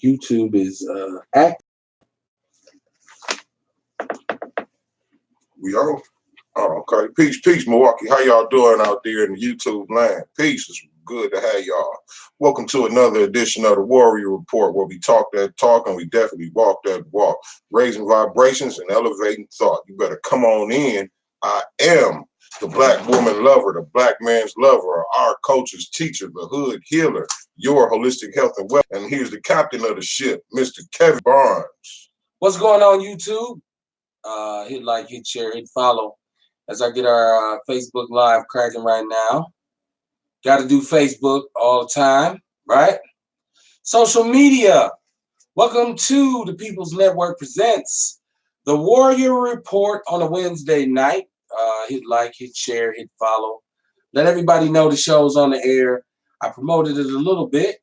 YouTube is active. We on? Oh, okay. Peace, Milwaukee. How y'all doing out there in the YouTube land? Peace. It's good to have y'all. Welcome to another edition of the Warrior Report, where we talk that talk and we definitely walk that walk, raising vibrations and elevating thought. You better come on in. I am the black woman lover, the black man's lover, our coach's teacher, the hood healer, your holistic health and wealth. And here's the captain of the ship, Mr. Kevin Barnes. What's going on, YouTube? Hit like, hit share, hit follow as I get our Facebook Live cracking right now. Got to do Facebook all the time, right? Social media. Welcome to the People's Network presents the Warrior Report on a Wednesday night. Hit like, hit share, hit follow. Let everybody know the show's on the air. I promoted it a little bit.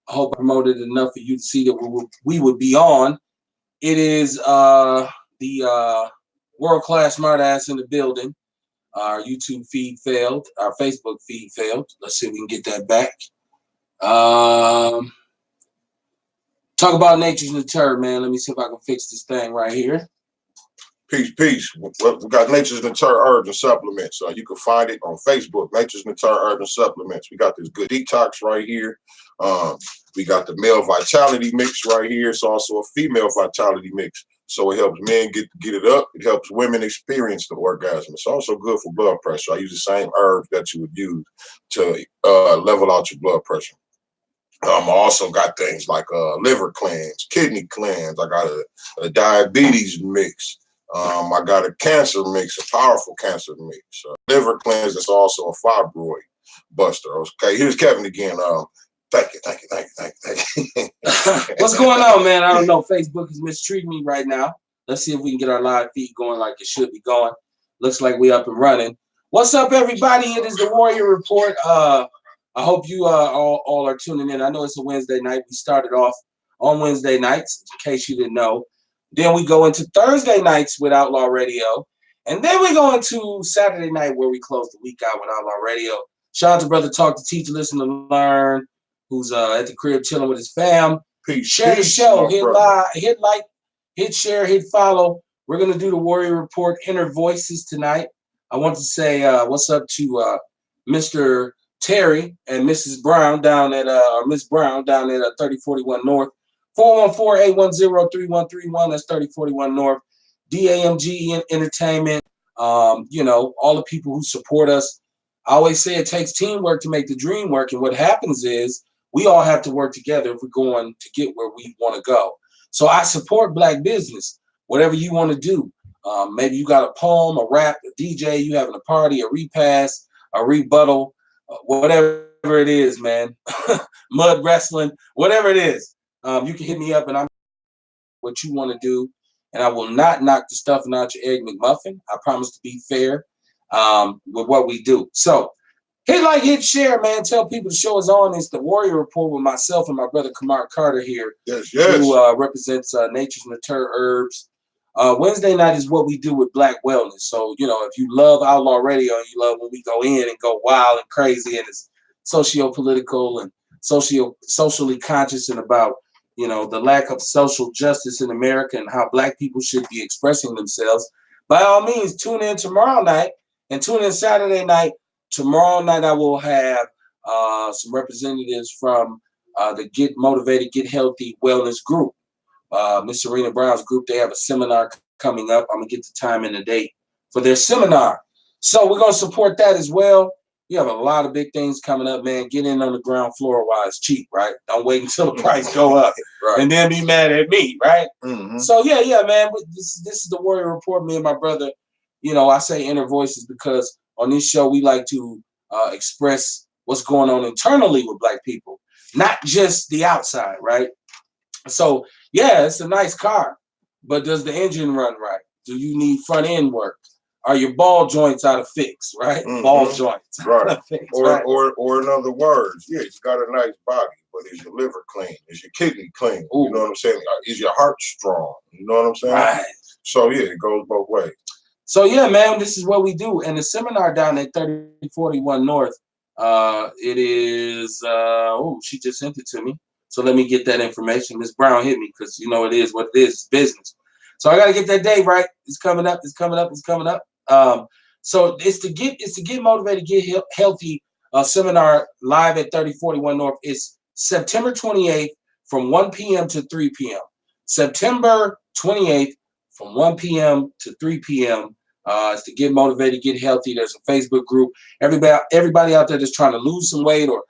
I hope I promoted it enough for you to see that we would be on. It is the world-class smartass in the building. Our YouTube feed failed. Our Facebook feed failed. Let's see if we can get that back. Talk about Nature's Deter, man. Let me see if I can fix this thing right here. Peace. We got Nature's Deter Herbs and Supplements. You can find it on Facebook, Nature's Deter Herbs and Supplements. We got this good detox right here. We got the male vitality mix right here. It's also a female vitality mix. So it helps men get it up. It helps women experience the orgasm. It's also good for blood pressure. I use the same herbs that you would use to level out your blood pressure. I also got things like liver cleanse, kidney cleanse. I got a diabetes mix. I got a cancer mix, a powerful cancer mix. Liver cleanse is also a fibroid buster. Okay, here's Kevin again. Thank you. What's going on, man? I don't know. Facebook is mistreating me right now. Let's see if we can get our live feed going like it should be going. Looks like we up and running. What's up, everybody? It is the Warrior Report. I hope you all are tuning in. I know it's a Wednesday night. We started off on Wednesday nights, in case you didn't know. Then we go into Thursday nights with Outlaw Radio. And then we go into Saturday night where we close the week out with Outlaw Radio. Shout out to Brother Talk to Teach, Listen to Learn, who's at the crib chilling with his fam. Share the show. Hit like, hit share, hit follow. We're going to do the Warrior Report Inner Voices tonight. I want to say what's up to Mr. Terry and Mrs. Brown down at Miss Brown down at 3041 North. 414-810-3131. That's 3041 North. DAMG Entertainment. You know, all the people who support us. I always say it takes teamwork to make the dream work. And what happens is we all have to work together if we're going to get where we want to go. So I support black business, whatever you want to do. Maybe you got a poem, a rap, a DJ, you having a party, a repass, a rebuttal, whatever it is, man. Mud wrestling, whatever it is. You can hit me up and I'm what you want to do. And I will not knock the stuffing out your egg McMuffin. I promise to be fair with what we do. So hit like, hit share, man. Tell people the show is on. It's the Warrior Report with myself and my brother Kamar Carter here. Yes. Who represents Nature's Deter Herbs. Wednesday night is what we do with Black Wellness. So, you know, if you love Outlaw Radio and you love when we go in and go wild and crazy and it's socio-political and socially conscious and about, you know, the lack of social justice in America and how black people should be expressing themselves, by all means, tune in tomorrow night and tune in Saturday night. Tomorrow night, I will have some representatives from the Get Motivated, Get Healthy Wellness Group. Miss Serena Brown's group, they have a seminar coming up. I'm going to get the time and the date for their seminar. So we're going to support that as well. You have a lot of big things coming up, man. Get in on the ground floor while it's cheap, right? Don't wait until the price go up Right. and then be mad at me, right? Mm-hmm. So, yeah, man. This is the Warrior Report. Me and my brother, you know, I say inner voices because on this show, we like to express what's going on internally with black people, not just the outside, right? So, yeah, it's a nice car, but does the engine run right? Do you need front end work? Are your ball joints out of fix, right? Mm-hmm. Ball joints. Right. Out of fix, Or, right? or in other words, yeah, you got a nice body, but is your liver clean? Is your kidney clean? Ooh. You know what I'm saying? Is your heart strong? You know what I'm saying? Right. So, yeah, it goes both ways. So, yeah, man, this is what we do. And the seminar down at 3041 North, it is, she just sent it to me. So let me get that information. Miss Brown hit me because you know it is what it is. It's business. So I got to get that date right. It's coming up. It's coming up. It's coming up. So it's to get motivated, get healthy. Seminar live at 3041 North. It's September 28th from 1 p.m. to 3 p.m. September 28th from 1 p.m. to 3 p.m. It's to get motivated, get healthy. There's a Facebook group. Everybody out there that's trying to lose some weight, or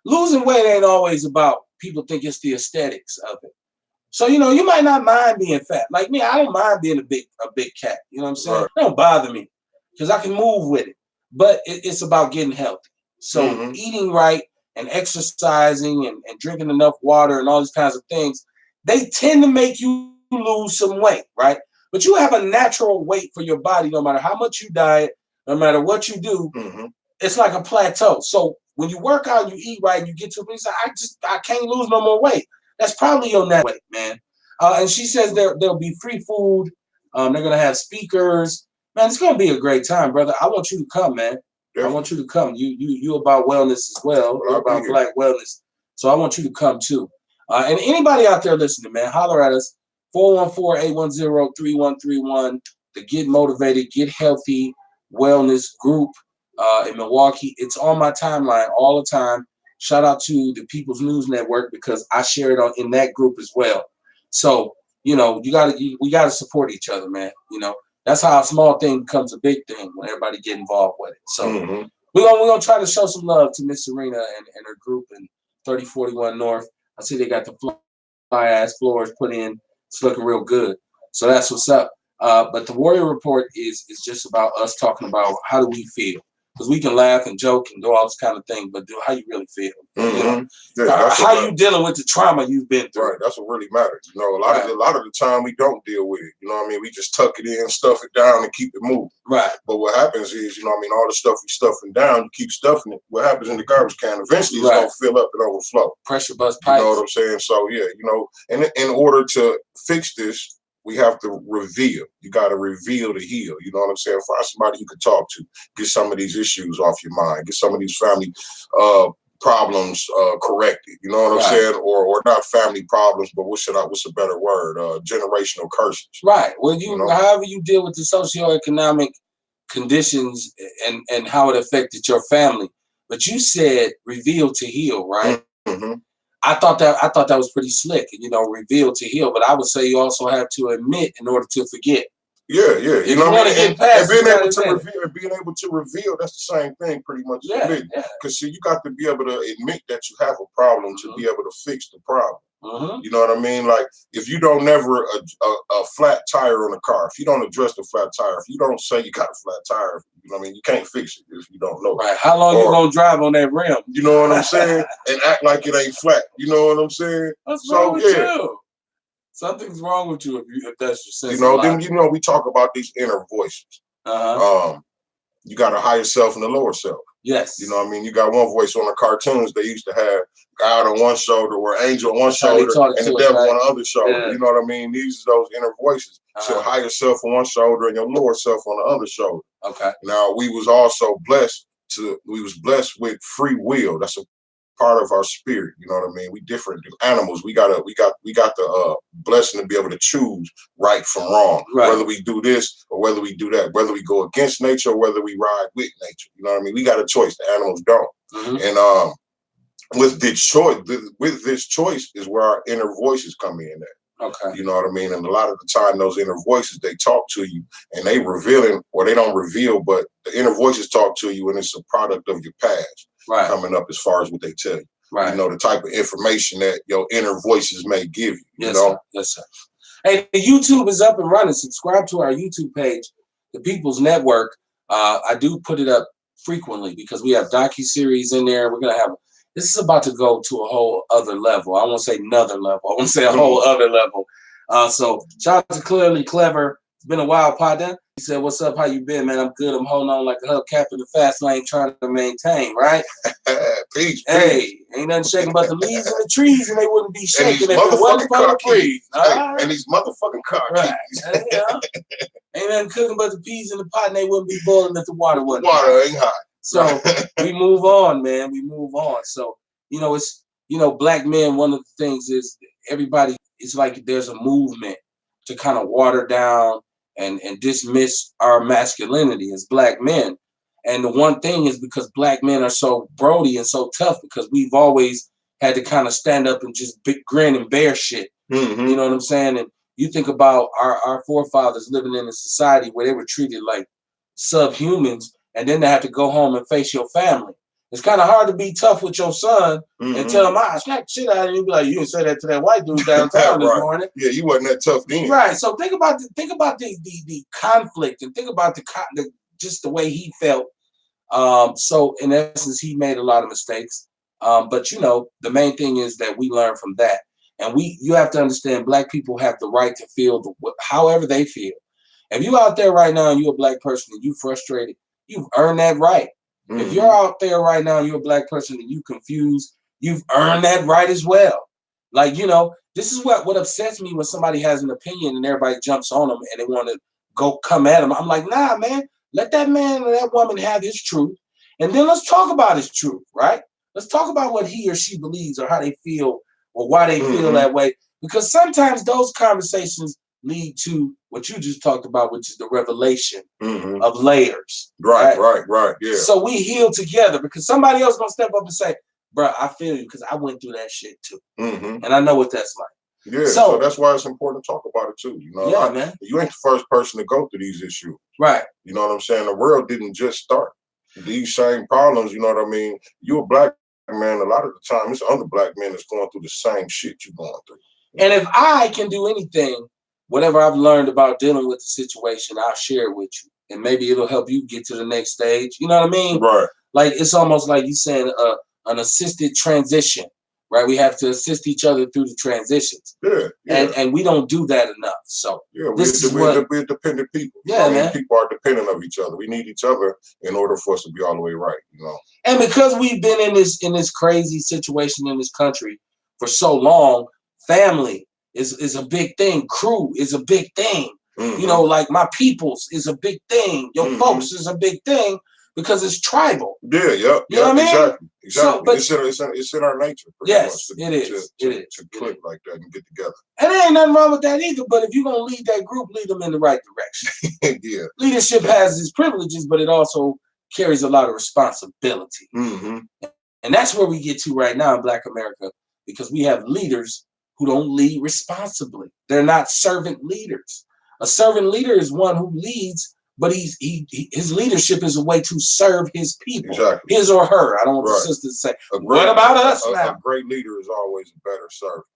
losing weight ain't always about people think it's the aesthetics of it. So you might not mind being fat. Like me, I don't mind being a big cat. You know what I'm saying? Right. It don't bother me because I can move with it. But it's about getting healthy. So eating right and exercising and drinking enough water and all these kinds of things, they tend to make you lose some weight, right? But you have a natural weight for your body, no matter how much you diet, no matter what you do. It's like a plateau. So when you work out, you eat right, and you get to a place, I can't lose no more weight. That's probably your net weight, man. And she says there'll be free food. They're gonna have speakers. Man, it's gonna be a great time, brother. I want you to come, man. Definitely. I want you to come. You about wellness as well. You're about Black wellness. So I want you to come too. And anybody out there listening, man, holler at us. 414-810-3131. The Get Motivated, Get Healthy Wellness group in Milwaukee. It's on my timeline all the time. Shout out to the People's News Network because I share it in that group as well. So we gotta support each other, man. That's how a small thing becomes a big thing when everybody get involved with it. So we're gonna try to show some love to Miss Serena and her group in 3041 North. I see they got the fly ass floors put in. It's looking real good. So that's what's up. But the Warrior Report is just about us talking about how do we feel. Because we can laugh and joke and do all this kind of thing, but how you really feel? How you dealing with the trauma you've been through? Right, that's what really matters. A lot of the time we don't deal with it. We just tuck it in, stuff it down, and keep it moving. Right. But what happens is, all the stuff we stuffing down, you keep stuffing it. What happens in the garbage can? Eventually, it's gonna fill up and overflow. Pressure bust pipes. You know what I'm saying? So yeah, in order to fix this, we have to reveal. You got to reveal to heal. You know what I'm saying? Find somebody you can talk to. Get some of these issues off your mind. Get some of these family problems corrected. You know what I'm saying? Or not family problems, but what's a better word? Generational curses. Right. Well, however you deal with the socioeconomic conditions and how it affected your family. But you said reveal to heal, right? I thought that was pretty slick, reveal to heal. But I would say you also have to admit in order to forget. Yeah. If you want to get past, being able to reveal, that's the same thing, pretty much. Because see, you got to be able to admit that you have a problem to be able to fix the problem. You know what I mean? Like if you don't never a flat tire on a car, if you don't address the flat tire, if you don't say you got a flat tire, you can't fix it if you don't know. Right. How long you gonna drive on that rim? You know what I'm saying? And act like it ain't flat. You know what I'm saying? What's wrong with you? Something's wrong with you if that's your sense. Then we talk about these inner voices. You got a higher self and a lower self. Yes. You got one voice on the cartoons. They used to have God on one shoulder or angel on one shoulder and the devil on the other shoulder. Yeah. You know what I mean? These are those inner voices. So higher self on one shoulder and your lower self on the other shoulder. Okay. Now we was also blessed with free will. That's a part of our spirit. You know what I mean? We different than animals. We got the blessing to be able to choose right from wrong. Right. Whether we do this or whether we do that, whether we go against nature or whether we ride with nature. You know what I mean? We got a choice. The animals don't. And with this choice is where our inner voices come in at. Okay. You know what I mean? And a lot of the time those inner voices, they talk to you and they revealing, or they don't reveal, but the inner voices talk to you and it's a product of your past. Right. Coming up as far as what they tell you. Right. The type of information that your inner voices may give you. Yes, sir. Yes, sir. Hey, the YouTube is up and running. Subscribe to our YouTube page, The People's Network. I do put it up frequently because we have docuseries in there. This is about to go to a whole other level. I won't say another level. I want to say a whole other level. So shout out to Clearly Clever. It's been a while, partner. He said, "What's up? How you been, man? I'm good. I'm holding on like a hubcap in the fast lane, trying to maintain, right?" Peace. Hey, ain't nothing shaking but the leaves and the trees, and they wouldn't be shaking if it wasn't for the breeze. And these motherfucking car keys. Ain't nothing cooking but the peas in the pot, and they wouldn't be boiling if the water wasn't. Water ain't hot. So we move on, man. We move on. So it's you know, black men, one of the things is everybody, it's like there's a movement to kind of water down and dismiss our masculinity as black men. And the one thing is because black men are so brody and so tough because we've always had to kind of stand up and just grin and bear shit. You know what I'm saying? And you think about our forefathers living in a society where they were treated like subhumans, and then they have to go home and face your family. It's kind of hard to be tough with your son and tell him, I smack the shit out of you. You be like, you didn't say that to that white dude downtown this morning. Yeah, you wasn't that tough then. Right. So think about the conflict and think about just the way he felt. So in essence, he made a lot of mistakes. But you know, the main thing is that we learn from that. And you have to understand, black people have the right to feel however they feel. If you out there right now and you're a black person and you frustrated, you've earned that right. If you're out there right now and you're a black person and you confused, you've earned that right as well. Like, you know, this is what upsets me when somebody has an opinion and everybody jumps on them and they want to come at them. I'm like, nah, man, let that man or that woman have his truth. And then let's talk about his truth, right? Let's talk about what he or she believes or how they feel or why they feel that way. Because sometimes those conversations lead to what you just talked about, which is the revelation of layers. Right. Yeah. So we heal together because somebody else gonna step up and say, bro, I feel you because I went through that shit too. And I know what that's like. Yeah, so that's why it's important to talk about it too. You know, man. You ain't the first person to go through these issues. Right. You know what I'm saying? The world didn't just start. These same problems, you know what I mean? You're a black man, a lot of the time it's other black men that's going through the same shit you're going through. And if I can do anything, whatever I've learned about dealing with the situation, I'll share it with you. And maybe it'll help you get to the next stage. You know what I mean? Right. Like it's almost like you saying an assisted transition, right? We have to assist each other through the transitions. Yeah. And we don't do that enough. So we're dependent people. Yeah, man. People are dependent of each other. We need each other in order for us to be all the way right, you know. And because we've been in this crazy situation in this country for so long, family is a big thing. Crew is a big thing. You know, like my peoples is a big thing. Your folks is a big thing because it's tribal. Yeah, You know what I mean? Exactly. So, but, it's in our nature. Yes, it is. To click like that and get together. And there ain't nothing wrong with that either. But if you're gonna lead that group, lead them in the right direction. Yeah. Leadership has its privileges, but it also carries a lot of responsibility. And that's where we get to right now in Black America, because we have leaders who don't lead responsibly. They're not servant leaders. A servant leader is one who leads, but his leadership is a way to serve his people, exactly. His or her. I don't want the sisters to say, what about us now? A great leader is always a better servant.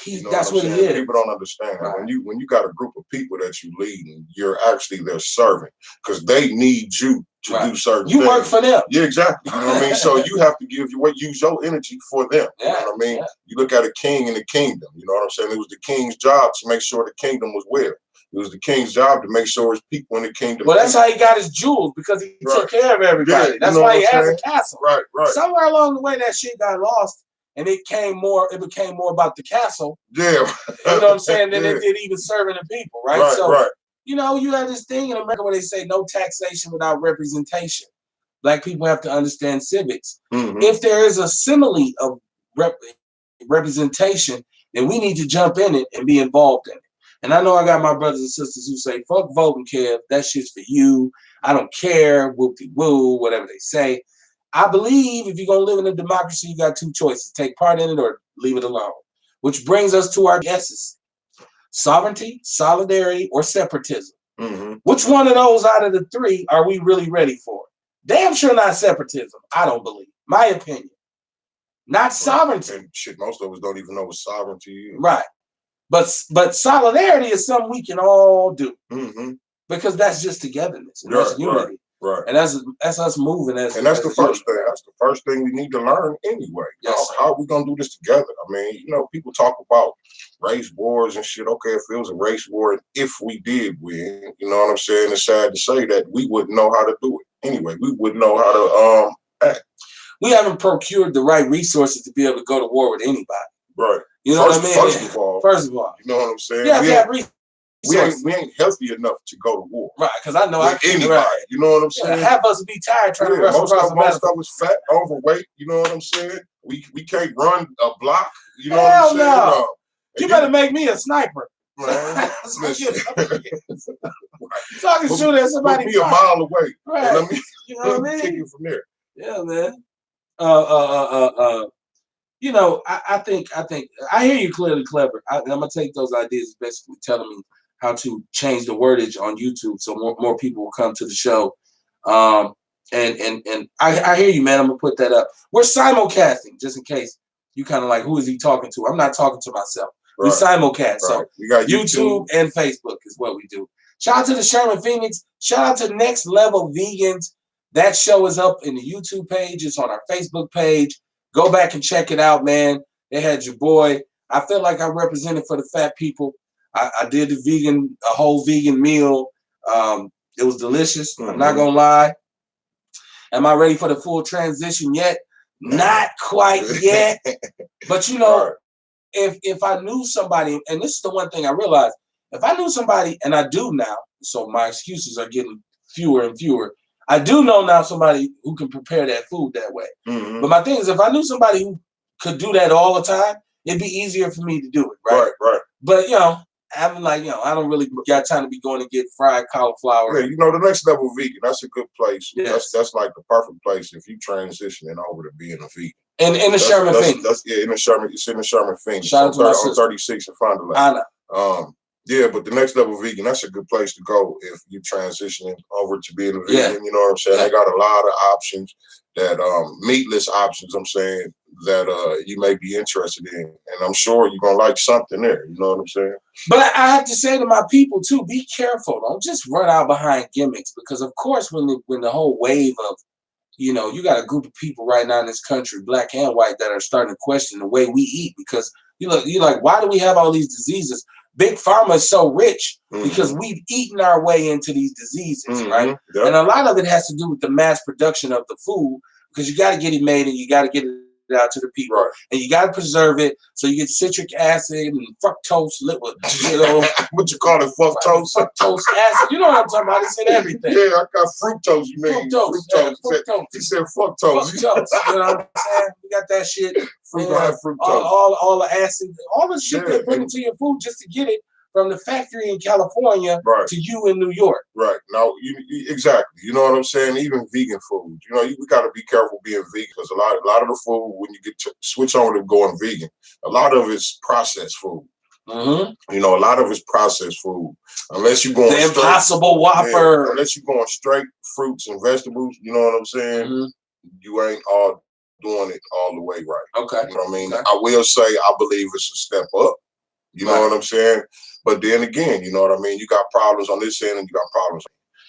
You know that's what he is. People don't understand that. When you got a group of people that you lead, and you're actually their servant because they need you to do certain things. You work for them. Yeah, exactly. You know what I mean? So you have to use your energy for them. You know what I mean? You look at a king in the kingdom. You know what I'm saying? It was the king's job to make sure the kingdom was well. It was the king's job to make sure his people in the kingdom. Well, that's how he got his jewels, because he took care of everybody. That's why he has a castle. Right. Somewhere along the way, that shit got lost, and it became more about the castle. Yeah. You know what I'm saying? Than it did even serving the people, right? So, you know, you have this thing in America where they say no taxation without representation. Black people have to understand civics. If there is a simile of representation, then we need to jump in it and be involved in it. And I know I got my brothers and sisters who say, fuck voting, Kev. That shit's for you. I don't care. Whoop-de-woo, whatever they say. I believe if you're going to live in a democracy, you got two choices. Take part in it or leave it alone. Which brings us to our guesses. Sovereignty, solidarity, or separatism. Which one of those out of the three are we really ready for? Damn sure not separatism. I don't believe. My opinion. Not sovereignty. And shit, most of us don't even know what sovereignty is. Right. But solidarity is something we can all do, because that's just togetherness, and that's unity, right? And that's us moving as. And that's the first thing. That's the first thing we need to learn anyway. Yes. How are we gonna do this together? I mean, you know, people talk about race wars and shit. Okay, if it was a race war, and if we did win, you know what I'm saying? It's sad to say that we wouldn't know how to do it anyway. We wouldn't know how to act. We haven't procured the right resources to be able to go to war with anybody. Right. You know what I mean? First of all, you know what I'm saying? Yeah, we ain't healthy enough to go to war. Right, because I know with anybody. Right. You know what I'm saying? Yeah, half of us be tired trying to wrestle most across of us fat, overweight. You know what I'm saying? We can't run a block. You know what I'm saying? No. You better make me a sniper. Man, listen. So I can shoot at somebody. Put me a mile away. Right. And let me, you know what I mean? Kick it from there. Yeah, man. You know, I think I hear you clearly, Clever. I'm gonna take those ideas, basically telling me how to change the wordage on YouTube so more people will come to the show. And I hear you, man. I'm gonna put that up. We're simulcasting, just in case you kind of like, who is he talking to? I'm not talking to myself. Right. We simulcast, right. So we got YouTube and Facebook is what we do. Shout out to the Sherman Phoenix. Shout out to Next Level Vegans. That show is up in the YouTube page. It's on our Facebook page. Go back and check it out, man. They had your boy. I felt like I represented for the fat people. I did a whole vegan meal. It was delicious. I'm not gonna lie. Am I ready for the full transition yet? Not quite yet. But you know, if I knew somebody, and this is the one thing I realized, if I knew somebody, and I do now, so my excuses are getting fewer and fewer. I do know now somebody who can prepare that food that way. But my thing is, if I knew somebody who could do that all the time, it'd be easier for me to do it, right? Right. But you know, I'm like, you know, I don't really got time to be going to get fried cauliflower. Yeah, you know, the Next Level Vegan, that's a good place. Yes. That's like the perfect place if you transitioning over to being a vegan. And in the Sherman Phoenix. In the Sherman, it's in the Sherman Phoenix. Shout out to on 36 in Fond du Lac. I know. Yeah, but the Next Level Vegan, that's a good place to go if you're transitioning over to being a vegan. Yeah. You know what I'm saying? They got a lot of options that meatless options, I'm saying, that you may be interested in. And I'm sure you're gonna like something there. You know what I'm saying? But I have to say to my people too, be careful. Don't just run out behind gimmicks, because of course when the whole wave of, you know, you got a group of people right now in this country, black and white, that are starting to question the way we eat, because you're like, why do we have all these diseases? Big Pharma is so rich because we've eaten our way into these diseases, right? Yep. And a lot of it has to do with the mass production of the food, because you got to get it made and you got to get it out to the people, and you got to preserve it so you get citric acid and fructose, you know, what you call it, fructose acid. You know what I'm talking about? It's in everything. Yeah, I got fructose. You mean fructose? Fructose. He said fructose. You know what I'm saying? We got that shit. Fructose. All the acid, all the shit they put into your food just to get it from the factory in California to you in New York. Right. Now, exactly. You know what I'm saying? Even vegan food. You know, we got to be careful being vegan, because a lot of the food, when you get to switch over to going vegan, a lot of it's processed food. You know, a lot of it's processed food. Unless you're going the Impossible Whopper. Yeah, unless you're going straight fruits and vegetables, you know what I'm saying? You ain't all doing it all the way right. Okay. You know what I mean? Okay. I will say I believe it's a step up. You know what I'm saying? But then again, you know what I mean? You got problems on this end and you got problems.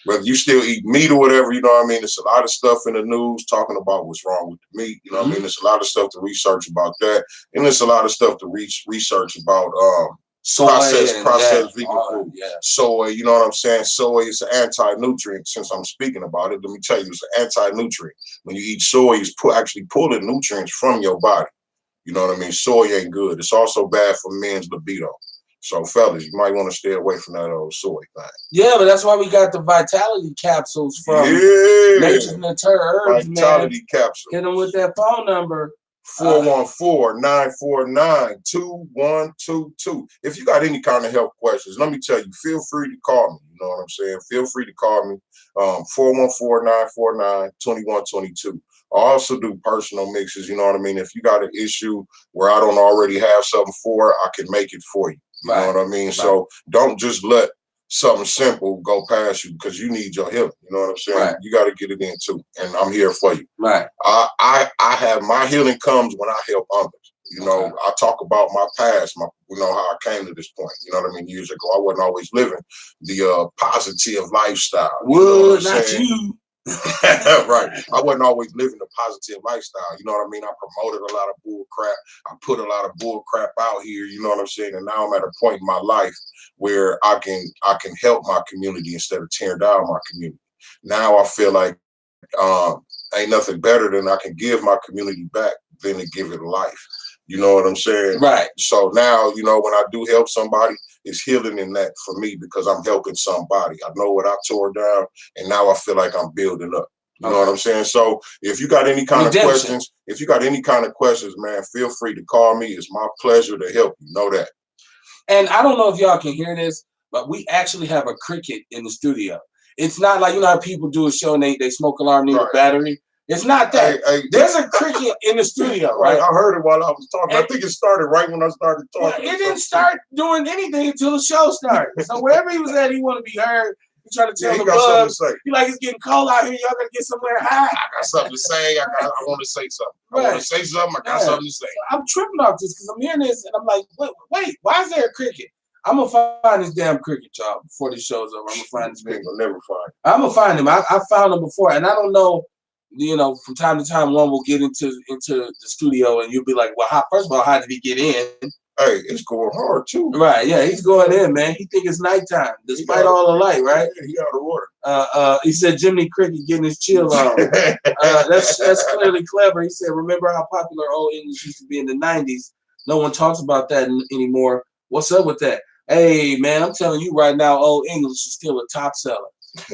Whether you still eat meat or whatever, you know what I mean? There's a lot of stuff in the news talking about what's wrong with the meat. You know what I mean? There's a lot of stuff to research about that. And there's a lot of stuff to research about processed vegan food. Yeah. Soy, you know what I'm saying? Soy is an anti-nutrient. Since I'm speaking about it, let me tell you, it's an anti-nutrient. When you eat soy, it's actually pulling nutrients from your body. You know what I mean? Soy ain't good. It's also bad for men's libido. So, fellas, you might want to stay away from that old soy thing. Yeah, but that's why we got the Vitality capsules from Nature's Nature Herbs, Vitality capsules. Hit them with that phone number. 414-949-2122. If you got any kind of health questions, let me tell you, feel free to call me. You know what I'm saying? Feel free to call me. 414-949-2122. I also do personal mixes. You know what I mean? If you got an issue where I don't already have something for, I can make it for you. You know what I mean? So don't just let something simple go past you, because you need your healing. You know what I'm saying? You got to get it in too. And I'm here for you. I have my healing comes when I help others. You know, I talk about my past, you know, how I came to this point. You know what I mean? Years ago, I wasn't always living the positive lifestyle. Would not you. Right. I wasn't always living a positive lifestyle. You know what I mean? I promoted a lot of bull crap. I put a lot of bull crap out here. You know what I'm saying? And now I'm at a point in my life where I can help my community instead of tearing down my community. Now I feel like ain't nothing better than I can give my community back than to give it life. You know what I'm saying? Right. So now, you know, when I do help somebody, is healing in that for me because I'm helping somebody. I know what I tore down, and now I feel like I'm building up. You know what I'm saying? So if you got any kind of questions, man, feel free to call me. It's my pleasure to help you. Know that. And I don't know if y'all can hear this, but we actually have a cricket in the studio. It's not like, you know how people do a show and they smoke alarm, need a battery. It's not that. There's a cricket in the studio, right? I heard it while I was talking. I think it started right when I started talking. It didn't start doing anything until the show started. So wherever he was at, he want to be heard. He trying to tell the bugs. He like, it's getting cold out here. Y'all gotta get somewhere high. I got something to say. I want to say something. I want to say something. I got something to say. So I'm tripping off this because I'm hearing this and I'm like, wait, why is there a cricket? I'm gonna find this damn cricket, y'all, before this show's over. I'm gonna find this cricket. I'll never find him. I'm gonna find him. I found him before, and I don't know. You know, from time to time, one will get into the studio, and you'll be like, "Well, first of all, how did he get in?" Hey, it's going hard too. Right? Yeah, he's going in, man. He think it's nighttime, despite all the light. Right? Yeah, he out of order. He said Jiminy Cricket getting his chill on. That's clearly clever. He said, "Remember how popular Old English used to be in the '90s? No one talks about that anymore. What's up with that?" Hey, man, I'm telling you right now, Old English is still a top seller.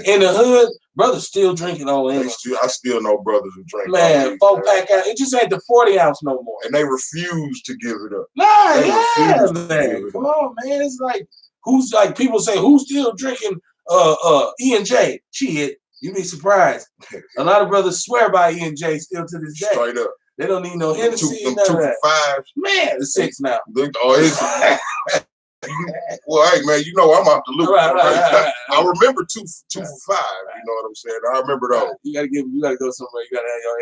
In the hood, brothers still drinking Old English. I still know brothers who drink. Man, 4-pack out. It just ain't the 40 ounce no more. And they refuse to give it up. Man. Come on, man. It's like, people say, who's still drinking E&J? Shit, you'd be surprised. A lot of brothers swear by E&J still to this day. Straight up. They don't need no Hennessy. Them 2 for $5. Man, it's 6 now. Well, hey, man, you know I'm out the loop. Right. I remember 2 for $5. You know what I'm saying? I remember those. You gotta go somewhere. You gotta have your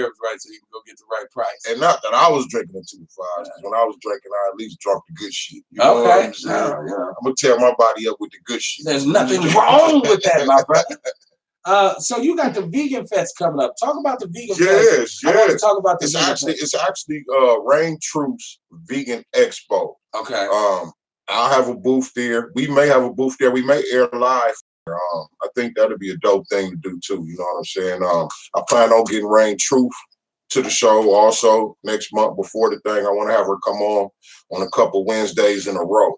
Arabs right, so you can go get the right price. And not that I was drinking a 2 for $5. When I was drinking, I at least drunk the good shit. You know what I'm saying? I'm gonna tear my body up with the good shit. There's nothing wrong with that, my brother. So you got the Vegan Fest coming up. Talk about the Vegan Fest. I want to talk about this. It's actually Rain Truth's Vegan Expo. Okay. I'll have a booth there. We may have a booth there. We may air live. I think that'd be a dope thing to do too. You know what I'm saying? I plan on getting Rain Truth to the show also next month before the thing. I want to have her come on a couple Wednesdays in a row.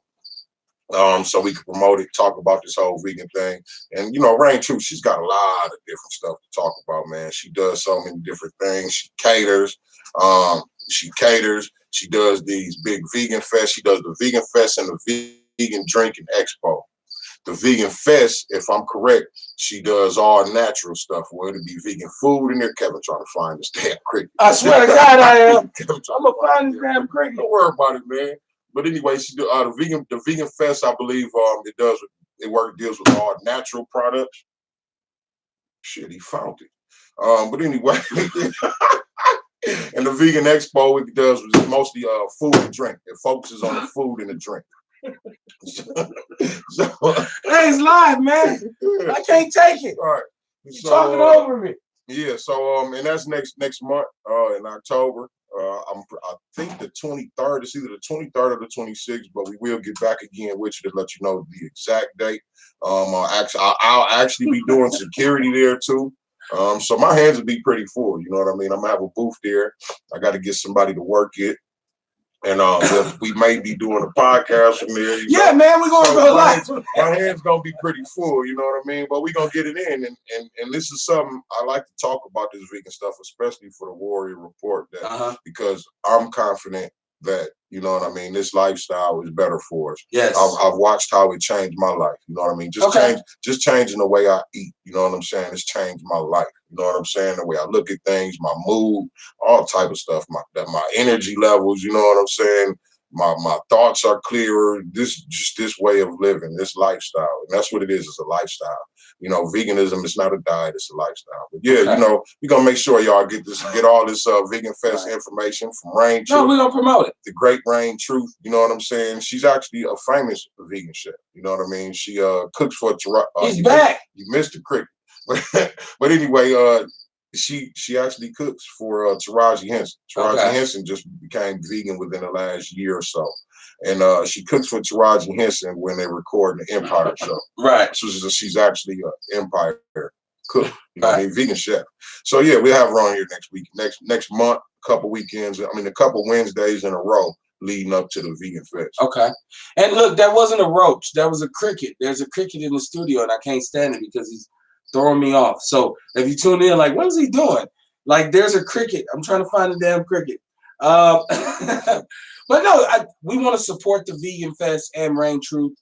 So we can promote it, talk about this whole vegan thing. And, you know, Rain Truth, she's got a lot of different stuff to talk about, man. She does so many different things. She caters. She does these big vegan fests. She does the Vegan Fest and the Vegan Drinking Expo. The Vegan Fest, if I'm correct, she does all natural stuff where it'll be vegan food in there. Kevin trying to find this damn cricket. I swear to God I am. I'm going to find this damn cricket. Don't worry about it, man. But anyway, she do the Vegan Fest. I believe deals with all natural products. Shit, he found it. But anyway, and the Vegan Expo it does mostly food and drink. It focuses on the food and the drink. Hey, it's live, man. I can't take it. All right, you're talking over me. Yeah. So and that's next month in October. I think the 23rd. It's either the 23rd or the 26th, but we will get back again with you to let you know the exact date. I'll actually be doing security there too. So my hands will be pretty full. You know what I mean? I'm gonna have a booth there. I got to get somebody to work it, and we may be doing a podcast from there. Yeah, man, we're gonna go live. My hands gonna be pretty full. You know what I mean? But we're gonna get it in, and this is something I like to talk about this vegan stuff, especially for the Warrior Report, because I'm confident that, you know what I mean, this lifestyle is better for us. Yes. I've watched how it changed my life. You know what I mean? Just changing the way I eat. You know what I'm saying? It's changed my life. You know what I'm saying? The way I look at things, my mood, all type of stuff, my energy levels, you know what I'm saying? My thoughts are clearer. This way of living, this lifestyle. And that's what it is. It's a lifestyle. You know, veganism is not a diet, it's a lifestyle. But yeah, you know, we're gonna make sure y'all get all this Vegan Fest information from Rain Truth. No, we're gonna promote it. The great Rain Truth, you know what I'm saying? She's actually a famous vegan chef. You know what I mean? She cooks for He's back. You missed the cricket. But anyway, she actually cooks for Taraji Henson. Taraji Henson just became vegan within the last year or so. And she cooks for Taraji Henson when they record the Empire show. Right. So she's actually an Empire cook, you know what I mean, vegan chef. So yeah, we'll have her on here next week, next month, a couple Wednesdays in a row. leading up to the Vegan Fest. Okay. And look, that wasn't a roach. That was a cricket. There's a cricket in the studio, and I can't stand it because he's throwing me off. So if you tune in, like, what is he doing? Like, there's a cricket. I'm trying to find the damn cricket. But no, we want to support the Vegan Fest and Reign Truth.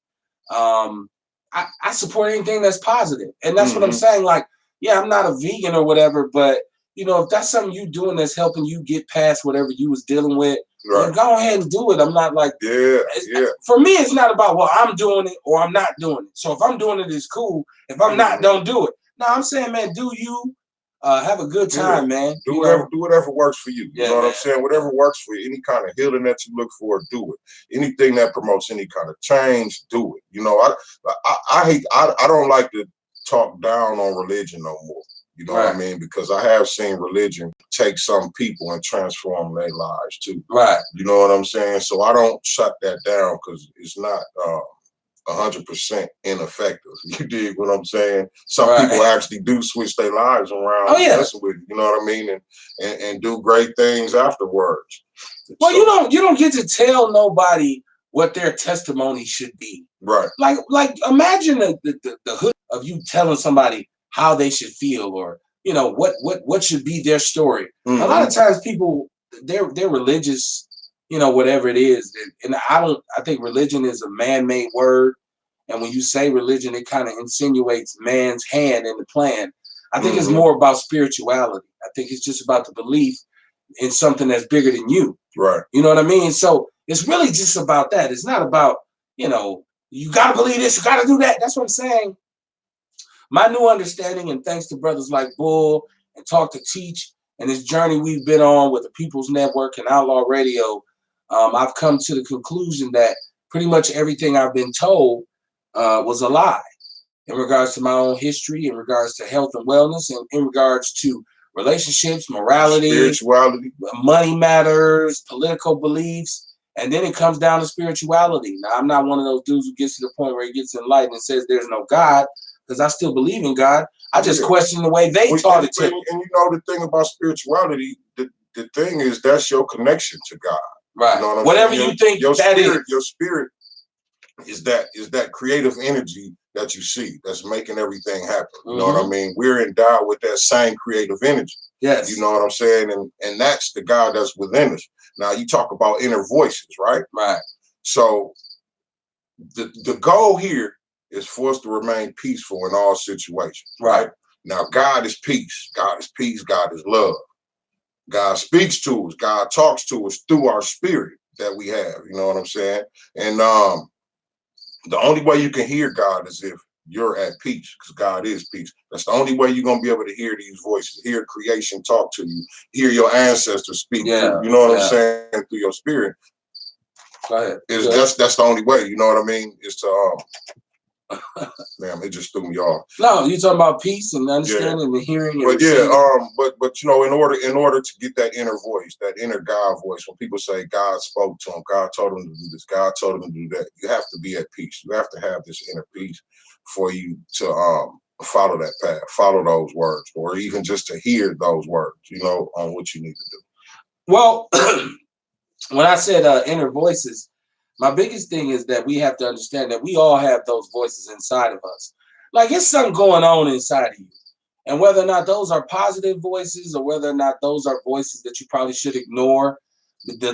I support anything that's positive. And that's what I'm saying. Like, yeah, I'm not a vegan or whatever, but, you know, if that's something you doing that's helping you get past whatever you was dealing with, then go ahead and do it. I'm not like, for me, it's not about, well, I'm doing it or I'm not doing it. So if I'm doing it, it's cool. If I'm not, don't do it. No, I'm saying, man, do you. Have a good time, man. Do whatever works for you. You know what I'm saying? Whatever works for you. Any kind of healing that you look for, do it. Anything that promotes any kind of change, do it. You know, I don't like to talk down on religion no more. You know what I mean? Because I have seen religion take some people and transform their lives too. Right. You know what I'm saying? So I don't shut that down because it's not 100% ineffective. You dig what I'm saying? Some people actually do switch their lives around. Oh yeah, with it, you know what I mean, and do great things afterwards. Well, so, you don't get to tell nobody what their testimony should be. Right. Like imagine the hood of you telling somebody how they should feel, or you know what should be their story. A lot of times people they're religious. You know, whatever it is. And I think religion is a man-made word. And when you say religion, it kind of insinuates man's hand in the plan. I think it's more about spirituality. I think it's just about the belief in something that's bigger than you. Right. You know what I mean? So it's really just about that. It's not about, you know, you got to believe this, you got to do that. That's what I'm saying. My new understanding, and thanks to brothers like Bull and Talk to Teach, and this journey we've been on with the People's Network and Outlaw Radio, I've come to the conclusion that pretty much everything I've been told was a lie in regards to my own history, in regards to health and wellness, and in regards to relationships, morality, spirituality, money matters, political beliefs, and then it comes down to spirituality. Now, I'm not one of those dudes who gets to the point where he gets enlightened and says there's no God, because I still believe in God. I just question the way they taught it to me. And you know the thing about spirituality, the thing is that's your connection to God. Right. You know whatever you think your that spirit, is. Your spirit is that creative energy that you see that's making everything happen. You know what I mean? We're endowed with that same creative energy. Yes. You know what I'm saying? And that's the God that's within us. Now you talk about inner voices, right? Right. So the goal here is for us to remain peaceful in all situations. Right. Now God is peace. God is peace. God is love. God speaks to us. God talks to us through our spirit that we have. You know what I'm saying? And the only way you can hear God is if you're at peace, because God is peace. That's the only way you're going to be able to hear these voices, hear creation talk to you, hear your ancestors speak through, you know what I'm saying, through your spirit. Go ahead. That's the only way, you know what I mean? Is to damn, it just threw me off. No, you're talking about peace and understanding and hearing. But but you know, in order to get that inner voice, that inner God voice, when people say God spoke to him, God told him to do this, God told him to do that, you have to be at peace. You have to have this inner peace for you to follow that path, follow those words, or even just to hear those words, you know, on what you need to do. Well, when I said inner voices, my biggest thing is that we have to understand that we all have those voices inside of us. Like, it's something going on inside of you. And whether or not those are positive voices or whether or not those are voices that you probably should ignore,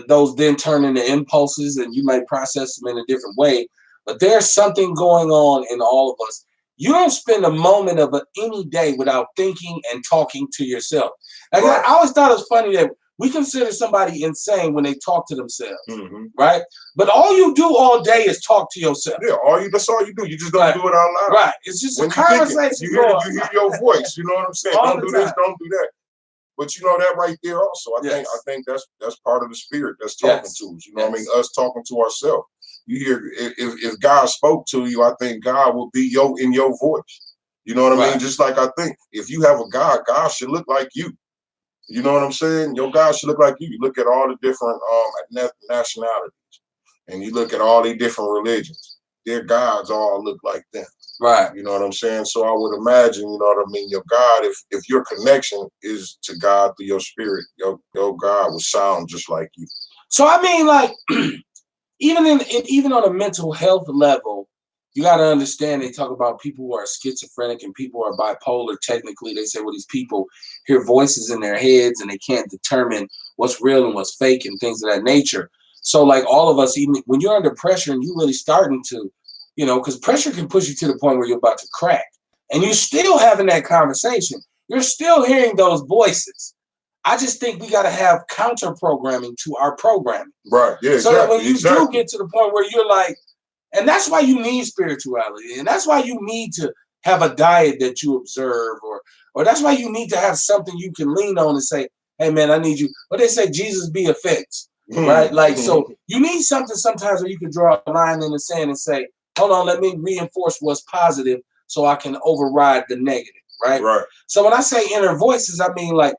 those then turn into impulses and you might process them in a different way. But there's something going on in all of us. You don't spend a moment of any day without thinking and talking to yourself. Like, I always thought it was funny that we consider somebody insane when they talk to themselves, right? But all you do all day is talk to yourself. Yeah, that's all you do. You just don't do it out loud. Right. It's just when a conversation. You hear your voice. You know what I'm saying? Don't do this, don't do that. But you know that right there also. I think that's part of the spirit that's talking to us. You know what I mean? Us talking to ourselves. You hear if God spoke to you, I think God will be in your voice. You know what I mean? Just like I think if you have a God, God should look like you. You know what I'm saying? Your God should look like you. You look at all the different nationalities, and you look at all the different religions. Their gods all look like them. Right. You know what I'm saying? So I would imagine, you know what I mean, your God, if your connection is to God through your spirit, your God will sound just like you. So I mean, like, even on a mental health level, you got to understand. They talk about people who are schizophrenic and people who are bipolar. Technically, they say, well, these people hear voices in their heads and they can't determine what's real and what's fake and things of that nature. So, like all of us, even when you're under pressure and you're really starting to, because pressure can push you to the point where you're about to crack, and you're still having that conversation. You're still hearing those voices. I just think we got to have counter programming to our programming. Right. Yeah. So that when you do get to the point where you're like, and that's why you need spirituality, and that's why you need to have a diet that you observe, or that's why you need to have something you can lean on and say, hey man, I need you. But they say Jesus be a fence, right? Like, so you need something sometimes where you can draw a line in the sand and say, hold on, let me reinforce what's positive so I can override the negative, right? Right. So when I say inner voices, I mean, like,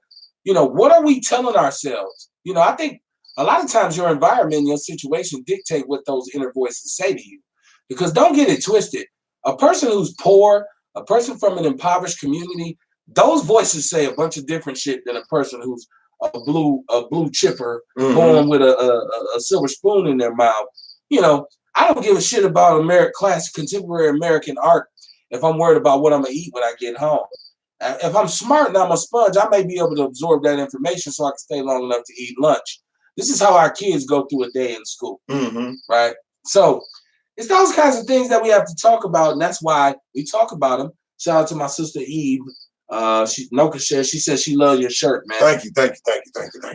what are we telling ourselves? I think a lot of times your environment, your situation dictate what those inner voices say to you. Because don't get it twisted. A person who's poor, a person from an impoverished community, those voices say a bunch of different shit than a person who's a blue chipper born with a silver spoon in their mouth. I don't give a shit about classic contemporary American art if I'm worried about what I'm gonna eat when I get home. If I'm smart and I'm a sponge, I may be able to absorb that information so I can stay long enough to eat lunch. This is how our kids go through a day in school, right? So it's those kinds of things that we have to talk about, and that's why we talk about them. Shout out to my sister Eve. She says she loves your shirt, man. Thank you.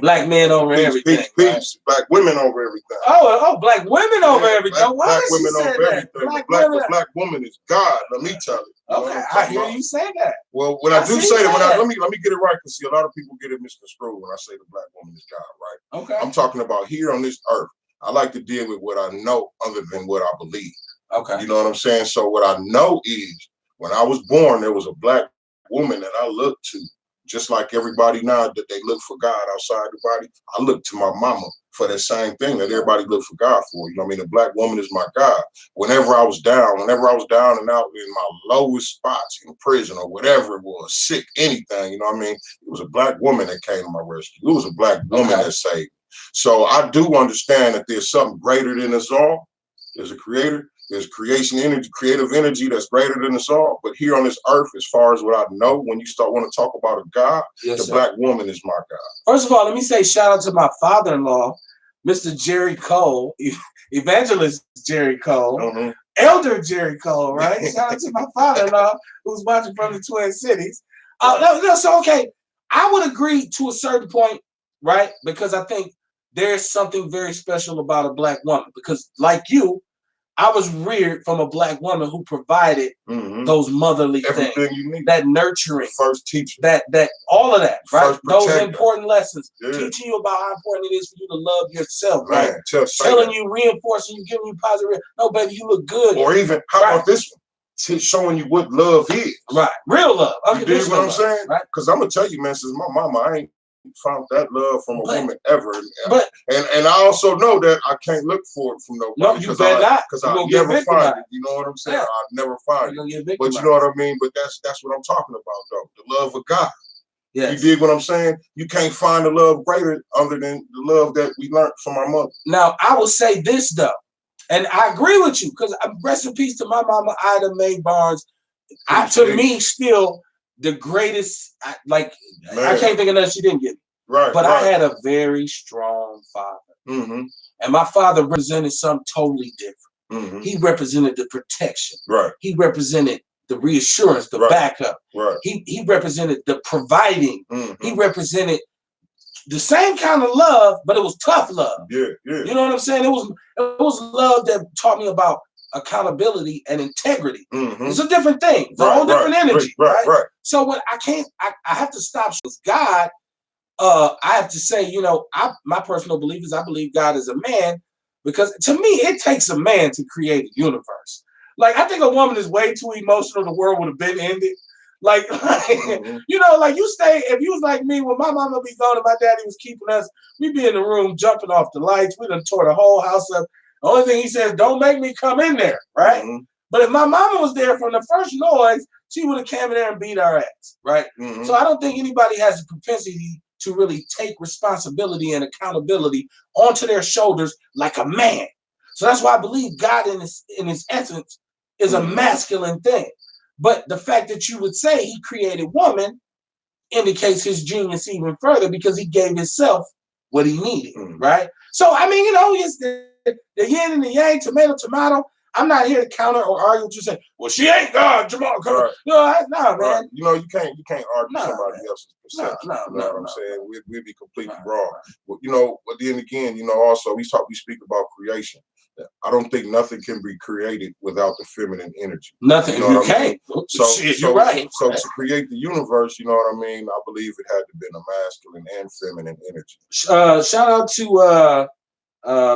Black men over everything. Peace. Right? Black women over everything. Oh, black women over everything. Black women over everything. The black woman is God. Let me tell you. Okay, I hear you say that. Well, when I do say that, let me get it right, because see, a lot of people get it misconstrued when I say the black woman is God, right? Okay. I'm talking about here on this earth. I like to deal with what I know other than what I believe. Okay. You know what I'm saying? So what I know is when I was born, there was a black woman that I looked to, just like everybody now that they look for God outside the body. I look to my mama for that same thing that everybody look for God for. You know what I mean? The black woman is my God. Whenever I was down and out in my lowest spots in prison or whatever it was, sick, anything, you know what I mean? It was a black woman that came to my rescue. It was a black woman that saved me. So I do understand that there's something greater than us all. There's a creator. There's creation energy, creative energy that's greater than us all. But here on this earth, as far as what I know, when you start want to talk about a God, black woman is my God. First of all, let me say shout out to my father-in-law, Mr. Jerry Cole, Evangelist Jerry Cole, Elder Jerry Cole, right? Shout out to my father-in-law who's watching from the Twin Cities. So, okay, I would agree to a certain point, right? Because I think there's something very special about a black woman. Because like you, I was reared from a black woman who provided those motherly everything things, you need. that nurturing, first teacher, that all of that, right? Those important lessons, yeah. Teaching you about how important it is for you to love yourself, man, right? Telling you, reinforcing you, giving you positive. No, baby, you look good. Or even how about this one? Showing you what love is, right? Real love. You dig what I'm saying? Right? Because I'm gonna tell you, man, since my mama, I ain't found that love from a woman ever. And I also know that I can't look for it from nobody. No, you better not. Because I'll never find it. You know what I'm saying? Yeah. I'll never find it. But you know what I mean? But that's what I'm talking about, though. The love of God. Yes. You dig what I'm saying? You can't find a love greater other than the love that we learned from our mother. Now, I will say this, though. And I agree with you, because rest in peace to my mama, Ida Mae Barnes. To me, still the greatest, I can't think of nothing she didn't get me. Right. But I had a very strong father. And my father represented something totally different. He represented the protection. Right. He represented the reassurance, the backup. Right. He represented the providing. He represented the same kind of love, but it was tough love. Yeah. You know what I'm saying? It was love that taught me about accountability and integrity. It's a different thing. It's a whole different energy. Right. So what I have to stop with God. I have to say, my personal belief is I believe God is a man, because to me, it takes a man to create a universe. Like, I think a woman is way too emotional. The world would have been ended. Like you stay, if you was like me, when my mama be gone and my daddy was keeping us, we'd be in the room jumping off the lights. We done tore the whole house up. The only thing he says, don't make me come in there, right? But if my mama was there from the first noise, she would have came in there and beat our ass, right? So I don't think anybody has a propensity to really take responsibility and accountability onto their shoulders like a man. So that's why I believe God in his essence is a masculine thing. But the fact that you would say he created woman indicates his genius even further because he gave himself what he needed, right? So, I mean, it's the yin and the yang, tomato, tomato. I'm not here to counter or argue with you saying, well, she ain't God, Jamal. Right. No, man. Right. You can't argue somebody else's perception. You know what I'm saying? We'd be completely wrong. But, but then again, also we speak about creation. I don't think nothing can be created without the feminine energy. Nothing. You can't. You're right. So to create the universe, you know what I mean? I believe it had to be a masculine and feminine energy. Shout out to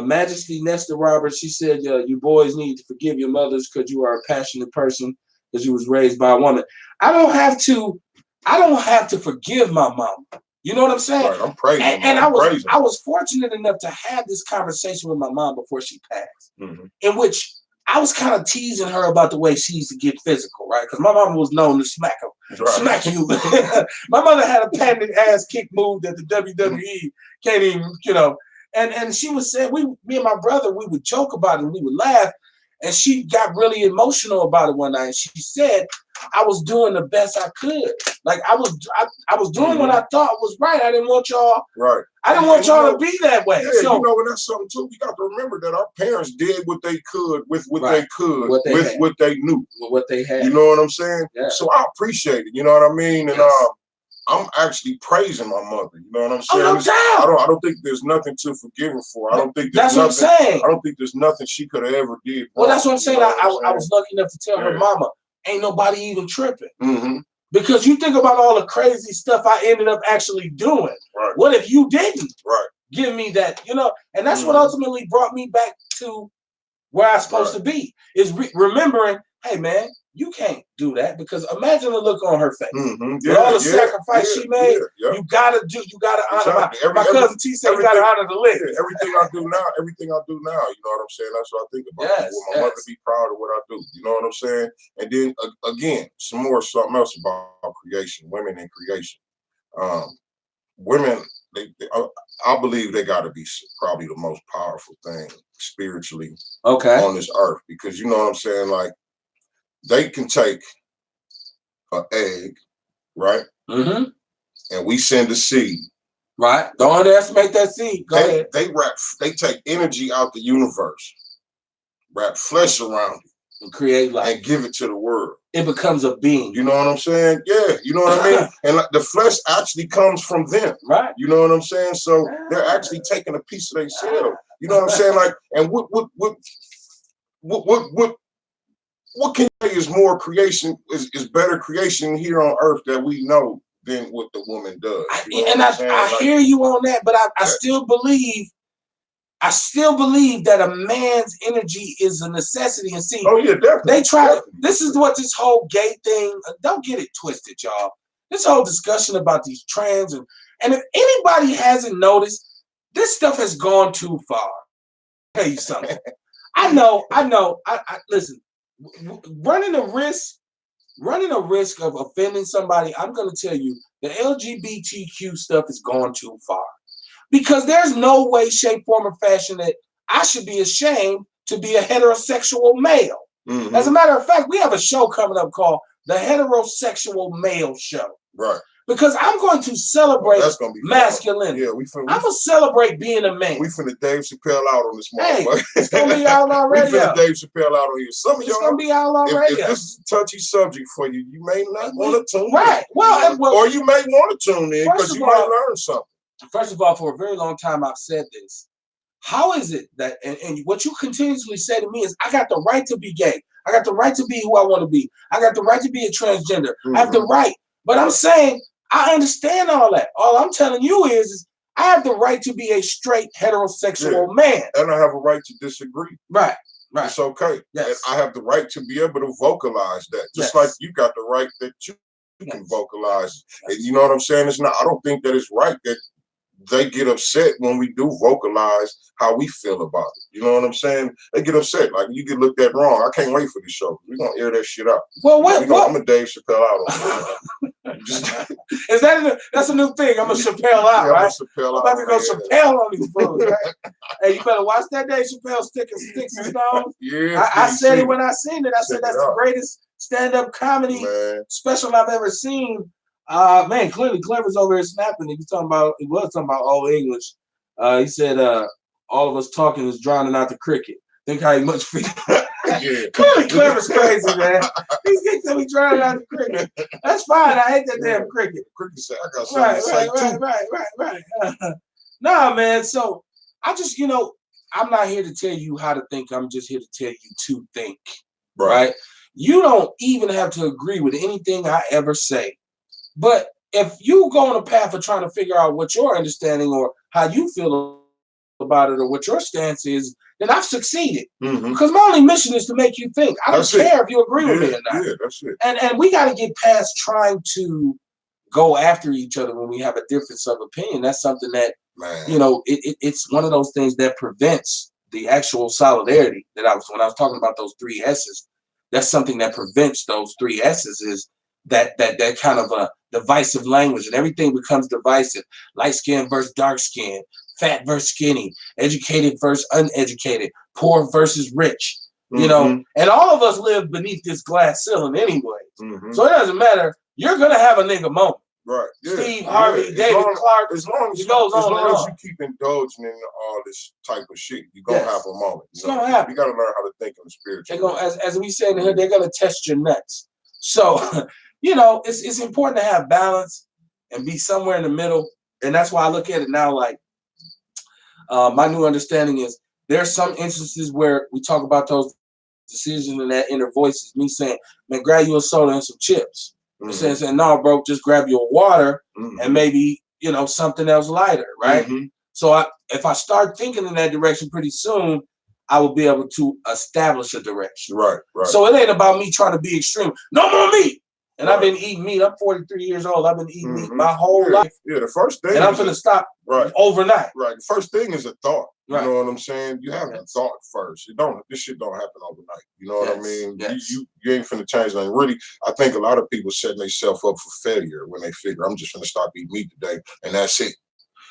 Majesty Nesta Roberts. She said, you boys need to forgive your mothers because you are a passionate person because you was raised by a woman. I don't have to forgive my mom. You know what I'm saying? Right, I'm praising. And I was fortunate enough to have this conversation with my mom before she passed, in which I was kind of teasing her about the way she used to get physical, right? Because my mom was known to smack you. My mother had a patented ass kick move that the WWE can't even, And she was saying, me and my brother, we would joke about it and we would laugh. And she got really emotional about it one night. And she said, I was doing the best I could. Like I was doing what I thought was right. I didn't want y'all. Right. I didn't want y'all to be that way. Yeah, so, and that's something too. We got to remember that our parents did what they could with what they could, what they knew. With what they had. You know what I'm saying? Yeah. So I appreciate it. You know what I mean? And I'm actually praising my mother. You know what I'm saying? Oh, no doubt. I don't think there's nothing to forgive her for. I don't think that's what I'm saying. I don't think there's nothing she could have ever did. Well, that's what I'm saying. I was lucky enough to tell her mama, ain't nobody even tripping. Because you think about all the crazy stuff I ended up actually doing. Right. What if you didn't give me that? And that's what ultimately brought me back to where I'm supposed to be. Is remembering, hey man, you can't do that because imagine the look on her face. With all the sacrifice she made, you gotta honor my cousin T said you gotta honor the list. Everything I do now, you know what I'm saying? That's what I think about. Will my mother be proud of what I do? You know what I'm saying? And then again, something else about creation, women and creation. Women, I believe they gotta be probably the most powerful thing spiritually on this earth because you know what I'm saying? Like they can take an egg, right? And we send a seed. Right. Don't underestimate that seed. Go ahead. They take energy out the universe, wrap flesh around it, and create life. And give it to the world. It becomes a being. You know what I'm saying? Yeah, you know what I mean? And the flesh actually comes from them. Right. You know what I'm saying? So they're actually taking a piece of themselves. You know what I'm saying? Like, and what can you say is more creation, is better creation here on earth that we know than what the woman does? I hear you on that, but I still believe that a man's energy is a necessity. And see, definitely. They try. This is what this whole gay thing. Don't get it twisted, y'all. This whole discussion about these trans and if anybody hasn't noticed, this stuff has gone too far. I'll tell you something. I know. I listen. Running a risk of offending somebody, I'm going to tell you the LGBTQ stuff has gone too far. Because there's no way, shape, form, or fashion that I should be ashamed to be a heterosexual male. As a matter of fact, we have a show coming up called The Heterosexual Male Show. Right. Because I'm going to celebrate masculinity. Yeah, I'm going to celebrate being a man. We finna Dave Chappelle out on this motherfucker. Hey, it's going to be out on radio. We finna Dave Chappelle out on here. Some of y'all, it's going to be out on radio. If this is a touchy subject for you, you may not want to tune in. Right. Well, or you may want to tune in because you might learn something. First of all, for a very long time, I've said this. How is it that, and what you continuously say to me is, I got the right to be gay. I got the right to be who I want to be. I got the right to be a transgender. I have the right. But I'm saying, I understand all that. All I'm telling you is I have the right to be a straight heterosexual man. And I have a right to disagree. Right. Right. It's okay. Yes. And I have the right to be able to vocalize that. Just like you got the right that you can vocalize. And you know what I'm saying? It's not, I don't think that it's right that they get upset when we do vocalize how we feel about it. You know what I'm saying? They get upset. Like, you get looked at wrong. I can't wait for this show. We're going to air that shit out. Well, I'm going to Dave Chappelle out on it. Is that that's a new thing? I'm a Chappelle out, right? I'm about to go Chappelle on these fools, right? Hey, you better watch that Dave Chappelle sticking sticks and stones. Yeah, I said it when I seen it. I said that's the greatest stand-up comedy special I've ever seen. Man, clearly Clever's over here snapping. He was talking about all English. He said all of us talking is drowning out the cricket. Think how much free. Yeah. Clearly Clever's crazy, man. He thinks that we drowning out the cricket. That's fine. I hate that damn cricket. Cricket said I got something to say too. Nah, man. So I just, I'm not here to tell you how to think. I'm just here to tell you to think. Right? You don't even have to agree with anything I ever say. But if you go on a path of trying to figure out what your understanding or how you feel about it or what your stance is, then I've succeeded. Because my only mission is to make you think. I don't care if you agree with me or not. Yeah, that's it. And we got to get past trying to go after each other when we have a difference of opinion. That's something that, it's one of those things that prevents the actual solidarity that when I was talking about those 3 S's. That's something that prevents those 3 S's is that kind of a divisive language, and everything becomes divisive. Light skin versus dark skin, fat versus skinny, educated versus uneducated, poor versus rich. And all of us live beneath this glass ceiling anyway. So it doesn't matter. You're gonna have a nigga moment. Right. Yeah. Steve Harvey, David Clark. As long as you keep indulging in all this type of shit, you're gonna have a moment. It's gonna happen. You gotta learn how to think in the spiritual. As we say in here, they're gonna test your nuts. So, it's important to have balance and be somewhere in the middle. And that's why I look at it now like my new understanding is there's some instances where we talk about those decisions and that inner voice is me saying, man, grab you a soda and some chips. Saying, no, bro, just grab your water and maybe, something else lighter, right? So if I start thinking in that direction pretty soon, I will be able to establish a direction. Right. So it ain't about me trying to be extreme. No more meat. And I've been eating meat. I'm 43 years old. I've been eating meat my whole life. Yeah, the first thing. And I'm going to stop overnight. Right. The first thing is a thought. You know what I'm saying? You have a thought first. This shit don't happen overnight. You know what I mean? You ain't finna change nothing. Really, I think a lot of people setting themselves up for failure when they figure, I'm just finna stop eating meat today, and that's it.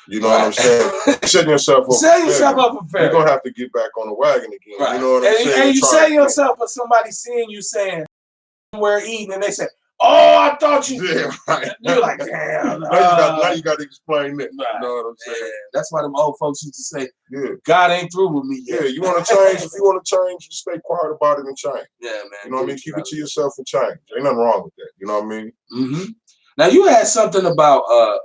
You know what I'm saying? Setting yourself up for failure. You're gonna have to get back on the wagon again. You know what I'm saying? And you setting yourself up, somebody seeing you saying we're eating, and they say, oh, I thought you. Yeah, right. You're like, damn. Now you got to explain that. You know what I'm saying? Yeah. That's why them old folks used to say, God ain't through with me yet. Yeah, you want to change? If you want to change, just stay quiet about it and change. Yeah, man. You know what I mean? Keep it to yourself and change. Ain't nothing wrong with that. You know what I mean? Now you had something about a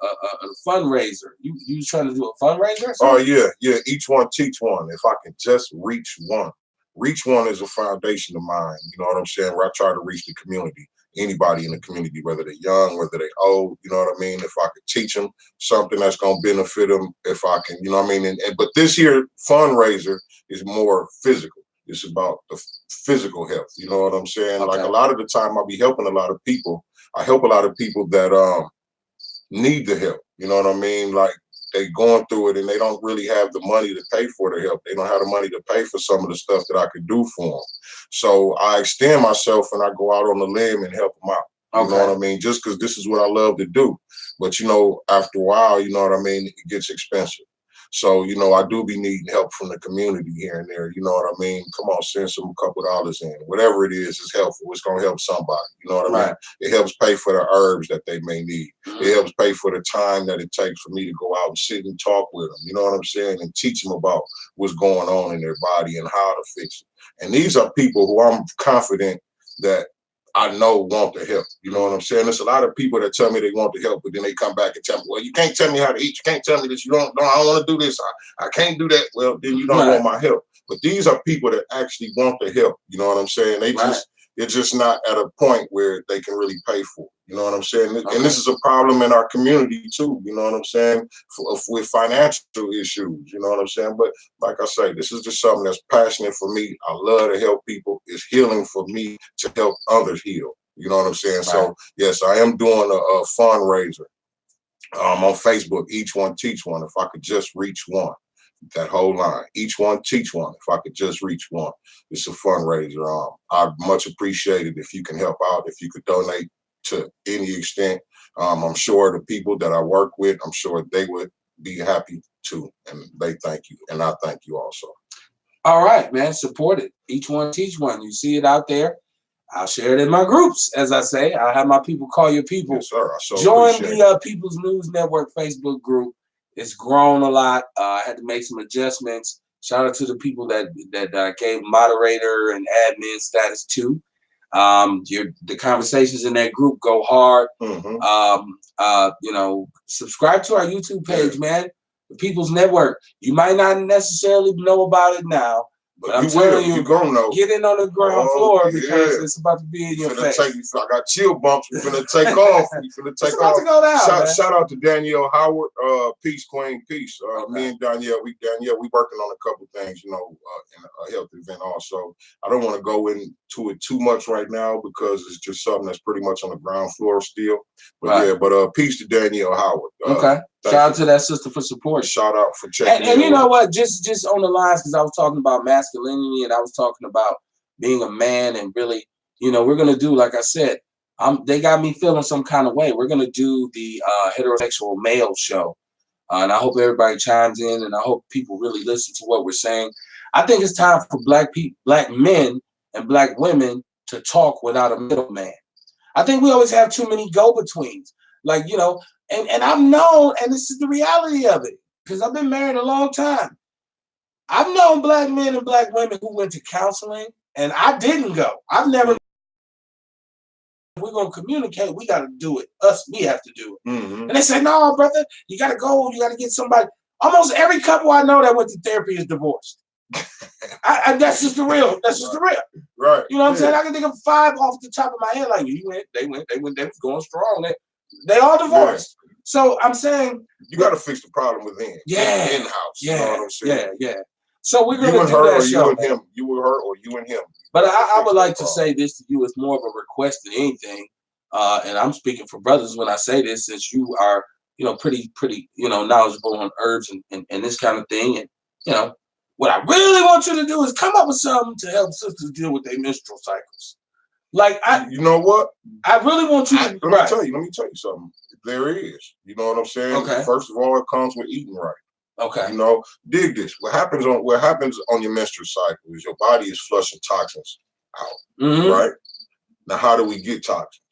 fundraiser. You was trying to do a fundraiser? Oh yeah. Each one teach one. If I can just reach one. Reach one is a foundation of mine. You know what I'm saying? Where I try to reach the community. Anybody in the community, whether they're young, whether they're old, you know what I mean? If I could teach them something that's going to benefit them, if I can, you know what I mean? But this here fundraiser is more physical. It's about the physical health. You know what I'm saying? Like a lot of the time I'll be helping a lot of people. I help a lot of people that need the help. You know what I mean? Like they going through it and they don't really have the money to pay for the help. They don't have the money to pay for some of the stuff that I could do for them. So I extend myself and I go out on the limb and help them out. You know what I mean? Just because this is what I love to do. But, after a while, you know what I mean? It gets expensive. So, I do be needing help from the community here and there. You know what I mean? Come on, send a couple dollars in. Whatever it is helpful. It's going to help somebody. You know what I mean? It helps pay for the herbs that they may need. It helps pay for the time that it takes for me to go out and sit and talk with them. You know what I'm saying? And teach them about what's going on in their body and how to fix it. And these are people who I'm confident that I know want the help. You know what I'm saying? There's a lot of people that tell me they want the help, but then they come back and tell me, well, you can't tell me how to eat. You can't tell me this. I don't want to do this. I can't do that. Well, then you don't want my help. But these are people that actually want the help. You know what I'm saying? They're just not at a point where they can really pay for it. You know what I'm saying? And this is a problem in our community too. You know what I'm saying? With financial issues. You know what I'm saying? But like I say, this is just something that's passionate for me. I love to help people. It's healing for me to help others heal. You know what I'm saying? So yes, I am doing a fundraiser on Facebook. Each one teach one. If I could just reach one. That whole line. Each one teach one. If I could just reach one. It's a fundraiser. I'd much appreciate it if you can help out. If you could donate to any extent. I'm sure the people that I work with, I'm sure they would be happy too, and they thank you, and I thank you also. All right, man. Support it. Each one teach one. You see it out there. I'll share it in my groups, as I say. I'll have my people call your people. Yes, sir. I so join appreciate the People's News Network Facebook group. It's grown a lot. I had to make some adjustments. Shout out to the people that gave moderator and admin status to. The conversations in that group go hard. Subscribe to our YouTube page, man. The People's Network. You might not necessarily know about it now, but I'm telling you, gonna know. Get in on the ground floor because it's about to be in your face. I got chill bumps. We're finna take off. We finna take off. To go down, shout out to Danielle Howard. Peace, Queen. Peace. Me and Danielle, we working on a couple things, in a health event also. I don't want to go into it too much right now because it's just something that's pretty much on the ground floor still. But peace to Danielle Howard. Shout out to that sister for support. Shout out for checking. And you know what? Just on the lines, because I was talking about masculinity and I was talking about being a man, and really, we're gonna do, like I said, they got me feeling some kind of way. We're gonna do the heterosexual male show, and I hope everybody chimes in, and I hope people really listen to what we're saying. I think it's time for black men and black women to talk without a middleman. I think we always have too many go-betweens, And I've known, and this is the reality of it, because I've been married a long time. I've known black men and black women who went to counseling, and I didn't go. I've never. If we're going to communicate, we got to do it. We have to do it. And they say, no, brother, you got to go. You got to get somebody. Almost every couple I know that went to therapy is divorced. That's just the real. That's just the real. Right. You know what I'm saying? I can think of 5 off the top of my head. Like, they was going strong. They all divorced. Yeah. So I'm saying you got to fix the problem within. Yeah. In-house. Yeah. You know what I'm saying? Yeah. So we're going to do that show. You and her, or you and him. But I would like to say this to you. It's more of a request than anything. And I'm speaking for brothers when I say this, since you are, pretty, knowledgeable on herbs and this kind of thing. And, what I really want you to do is come up with something to help sisters deal with their menstrual cycles. Like, you know what? I really want you to. Let me tell you something. There is. You know what I'm saying? Okay. First of all, it comes with eating right. Okay. Dig this. What happens on your menstrual cycle is your body is flushing toxins out. Right? Now, how do we get toxins?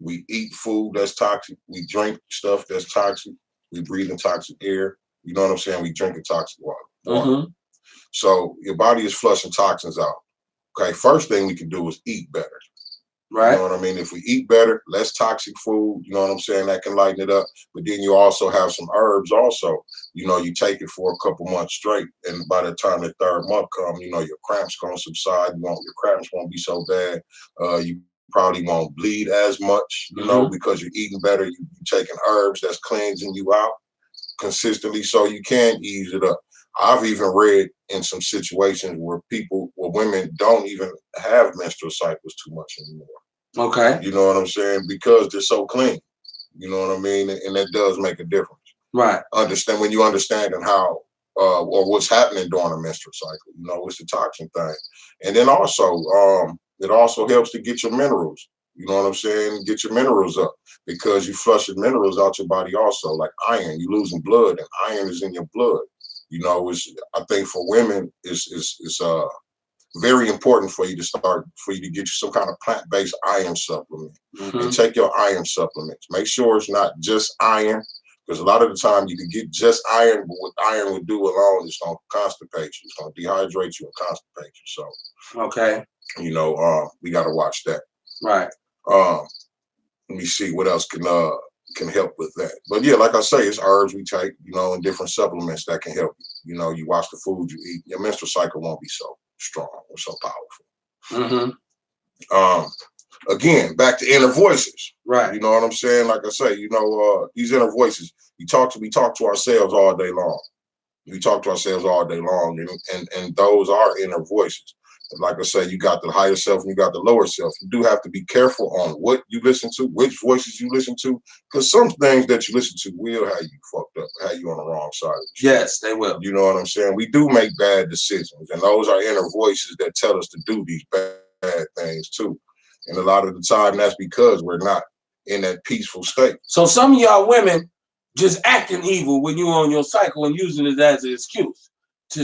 We eat food that's toxic. We drink stuff that's toxic. We breathe in toxic air. You know what I'm saying? We drink toxic water. So your body is flushing toxins out. Okay, first thing we can do is eat better. Right. You know what I mean? If we eat better, less toxic food, you know what I'm saying, that can lighten it up. But then you also have some herbs also. You take it for a couple months straight, and by the time the 3rd month comes, your cramps gonna subside. Your cramps won't be so bad. You probably won't bleed as much, because you're eating better. You're taking herbs that's cleansing you out consistently, so you can ease it up. I've even read in some situations where women don't even have menstrual cycles too much anymore. Okay. You know what I'm saying? Because they're so clean. You know what I mean? And that does make a difference. Right. When you understand how or what's happening during a menstrual cycle, it's the toxin thing. And then also, it also helps to get your minerals. You know what I'm saying? Get your minerals up, because you flush your minerals out your body also, like iron. You're losing blood, and iron is in your blood. I think for women, it's very important for you to get you some kind of plant-based iron supplement. And take your iron supplements. Make sure it's not just iron, because a lot of the time you can get just iron, but what iron would do alone is going to constipate you. It's going to dehydrate you and constipate you. So, okay, we got to watch that. Right. Let me see what else can help with that. But yeah, like I say, it's herbs we take, and different supplements that can help you. You watch the food you eat. Your menstrual cycle won't be so strong or so powerful. Again, back to inner voices. Right. You know what I'm saying? Like I say, these inner voices, we talk to ourselves all day long. We talk to ourselves all day long, and those are inner voices. Like I say, you got the higher self and you got the lower self. You do have to be careful on what you listen to, which voices you listen to, because some things that you listen to will have you fucked up, have you on the wrong side of the street. Yes, they will. You know what I'm saying? We do make bad decisions, and those are inner voices that tell us to do these bad things too. And a lot of the time, that's because we're not in that peaceful state. So some of y'all women just acting evil when you're on your cycle and using it as an excuse to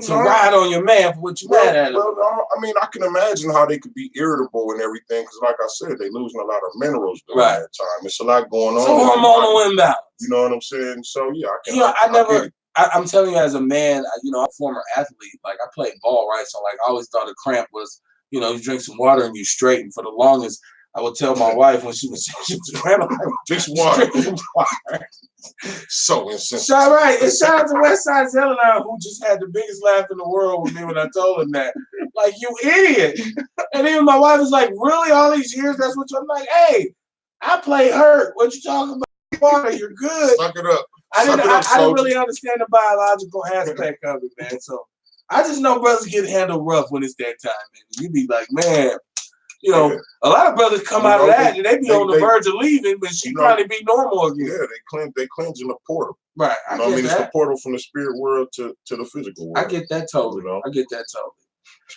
ride on your man for what you mad at him. Well, I mean, I can imagine how they could be irritable and everything because, like I said, they're losing a lot of minerals during that time. It's a lot going on. So hormonal imbalance. You know what I'm saying? So yeah, I can. I'm telling you, as a man, I'm a former athlete. Like I played ball, right? So like I always thought a cramp was, you drink some water and you straight. And for the longest, I would tell my wife when she was cramping, drink some water. So insensitive. Right. And shout out to Westside Zelina, who just had the biggest laugh in the world with me when I told him that. Like, you idiot. And then my wife was like, really? All these years? That's what I'm like, hey, I play hurt. What you talking about? Water, you're good. Suck it up. I didn't really understand the biological aspect of it, man. So I just know brothers get handled rough when it's that time, man. You be like, man, a lot of brothers come out of that and they be on the verge of leaving, but she probably be normal again. Yeah, they cleanse in the portal. Right. I mean, it's the portal from the spirit world to the physical world. I get that totally. I get that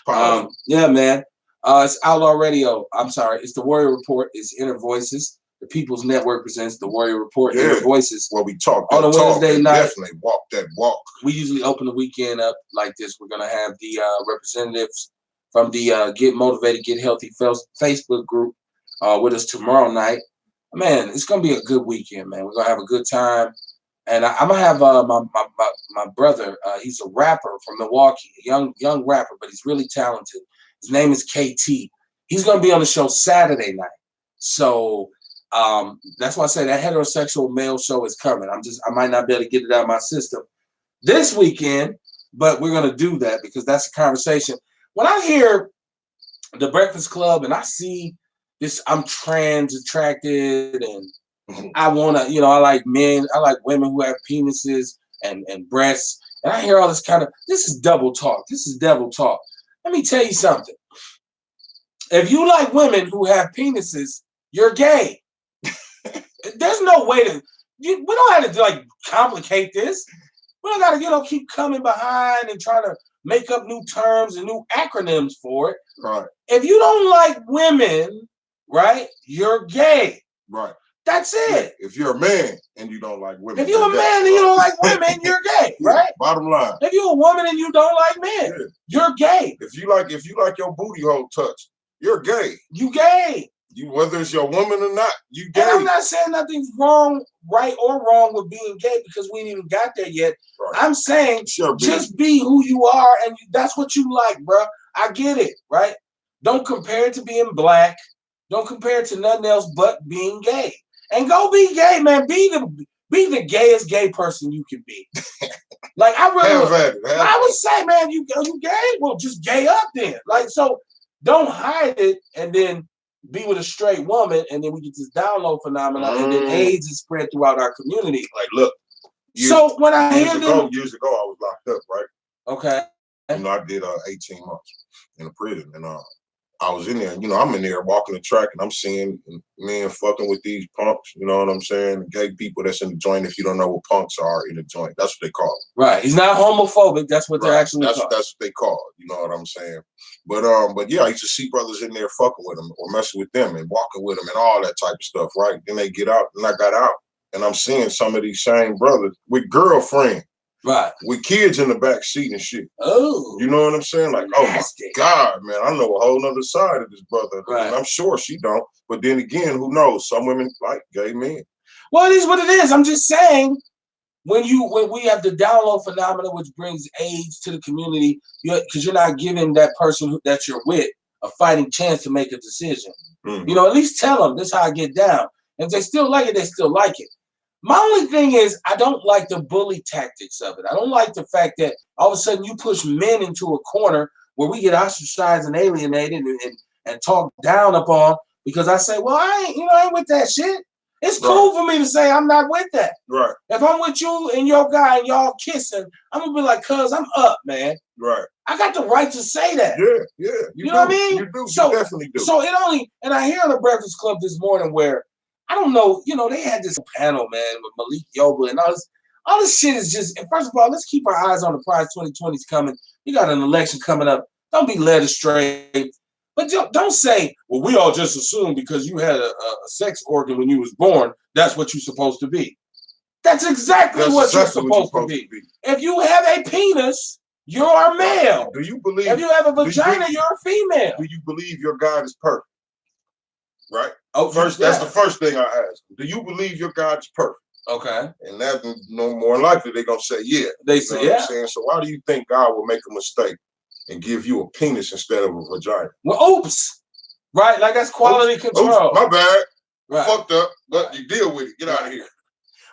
totally. Yeah, man. It's Outlaw Radio. I'm sorry. It's the Warrior Report. It's Inner Voices. The People's Network presents the Warrior Report. Inner Voices. Well, we talk on a Wednesday night. Definitely walk that walk. We usually open the weekend up like this. We're gonna have the representatives from the Get Motivated, Get Healthy Facebook group with us tomorrow night. Man, it's gonna be a good weekend, man. We're gonna have a good time, and I'm gonna have my brother. He's a rapper from Milwaukee, a young rapper, but he's really talented. His name is KT. He's gonna be on the show Saturday night. So that's why I say that heterosexual male show is coming. I might not be able to get it out of my system this weekend, but we're gonna do that because that's a conversation. When I hear the Breakfast Club and I see this, I'm trans attracted and I want to, I like men, I like women who have penises and breasts. And I hear all this this is double talk. This is devil talk. Let me tell you something. If you like women who have penises, you're gay. There's no way we don't have to complicate this. We don't got to, keep coming behind and trying to make up new terms and new acronyms for it. Right. If you don't like women, right, you're gay. Right. That's it. If you're a man and you don't like women. If you're a man and you don't like women, you're gay, right? Bottom line. If you're a woman and you don't like men, you're gay. If you like your booty hole touched, you're gay. You gay. Whether it's your woman or not, you gay. And I'm not saying nothing's wrong, right or wrong with being gay because we ain't even got there yet. Right. I'm saying just be who you are and that's what you like, bro. I get it, right? Don't compare it to being black. Don't compare it to nothing else but being gay. And go be gay, man. Be the gayest gay person you can be. Like I would say, man, you gay? Well, just gay up then. So don't hide it and then be with a straight woman, and then we get this download phenomenon, and then AIDS is spread throughout our community. Like, look. When I hear them, years ago, I was locked up, right? Okay. I did 18 months in a prison, and I was in there. I'm in there walking the track, and I'm seeing men fucking with these punks. You know what I'm saying? Gay people that's in the joint. If you don't know what punks are in the joint, that's what they call it. Right. He's not homophobic. That's what they're actually called. That's what they call it. You know what I'm saying? But yeah, I used to see brothers in there fucking with them or messing with them and walking with them and all that type of stuff, right? Then they get out, and I got out, and I'm seeing some of these same brothers with girlfriends. Right. With kids in the back seat and shit. Oh. You know what I'm saying? Like, nasty. Oh my God, man, I know a whole nother side of this brother. Right. And I'm sure she don't. But then again, who knows? Some women like gay men. Well, it is what it is. I'm just saying, when we have the download phenomenon, which brings AIDS to the community, because you're not giving that person that you're with a fighting chance to make a decision. Mm-hmm. At least tell them this is how I get down. And if they still like it, they still like it. My only thing is, I don't like the bully tactics of it. I don't like the fact that all of a sudden you push men into a corner where we get ostracized and alienated and talked down upon because I say, well, I ain't with that shit. It's cool for me to say I'm not with that. Right. If I'm with you and your guy and y'all kissing, I'm gonna be like, cuz I'm up, man. Right. I got the right to say that. Yeah. You know what I mean? You do. You definitely do. So and I hear on the Breakfast Club this morning where I don't know, they had this panel, man, with Malik Yoba and all this. All this shit is just, and first of all, let's keep our eyes on the prize. 2020 is coming. You got an election coming up. Don't be led astray. But But don't say, well, we all just assume because you had a sex organ when you was born, that's what you're supposed to be. That's exactly what you're supposed to be. If you have a penis, you're a male. Do you believe? If you have a vagina, you're a female. Do you believe your God is perfect? Right. Oh, first, that's the first thing I ask. Do you believe your God is perfect? Okay. And that's no more likely they're gonna say yeah. They say yeah. So why do you think God will make a mistake and give you a penis instead of a vagina? Well, oops. Right, like that's quality control. Oops, my bad. Right. Fucked up. But you deal with it. Get out of here.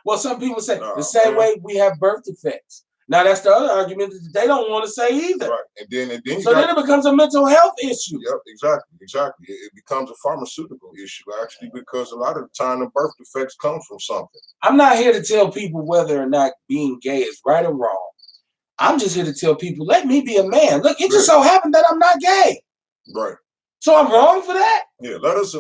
Well, some people say the same way we have birth defects. Now that's the other argument that they don't want to say either. Right, and then then it becomes a mental health issue. Yep, exactly. It becomes a pharmaceutical issue actually because a lot of the time the birth defects come from something. I'm not here to tell people whether or not being gay is right or wrong. I'm just here to tell people, let me be a man. Look, it just so happened that I'm not gay. Right. So I'm wrong for that. Yeah, let us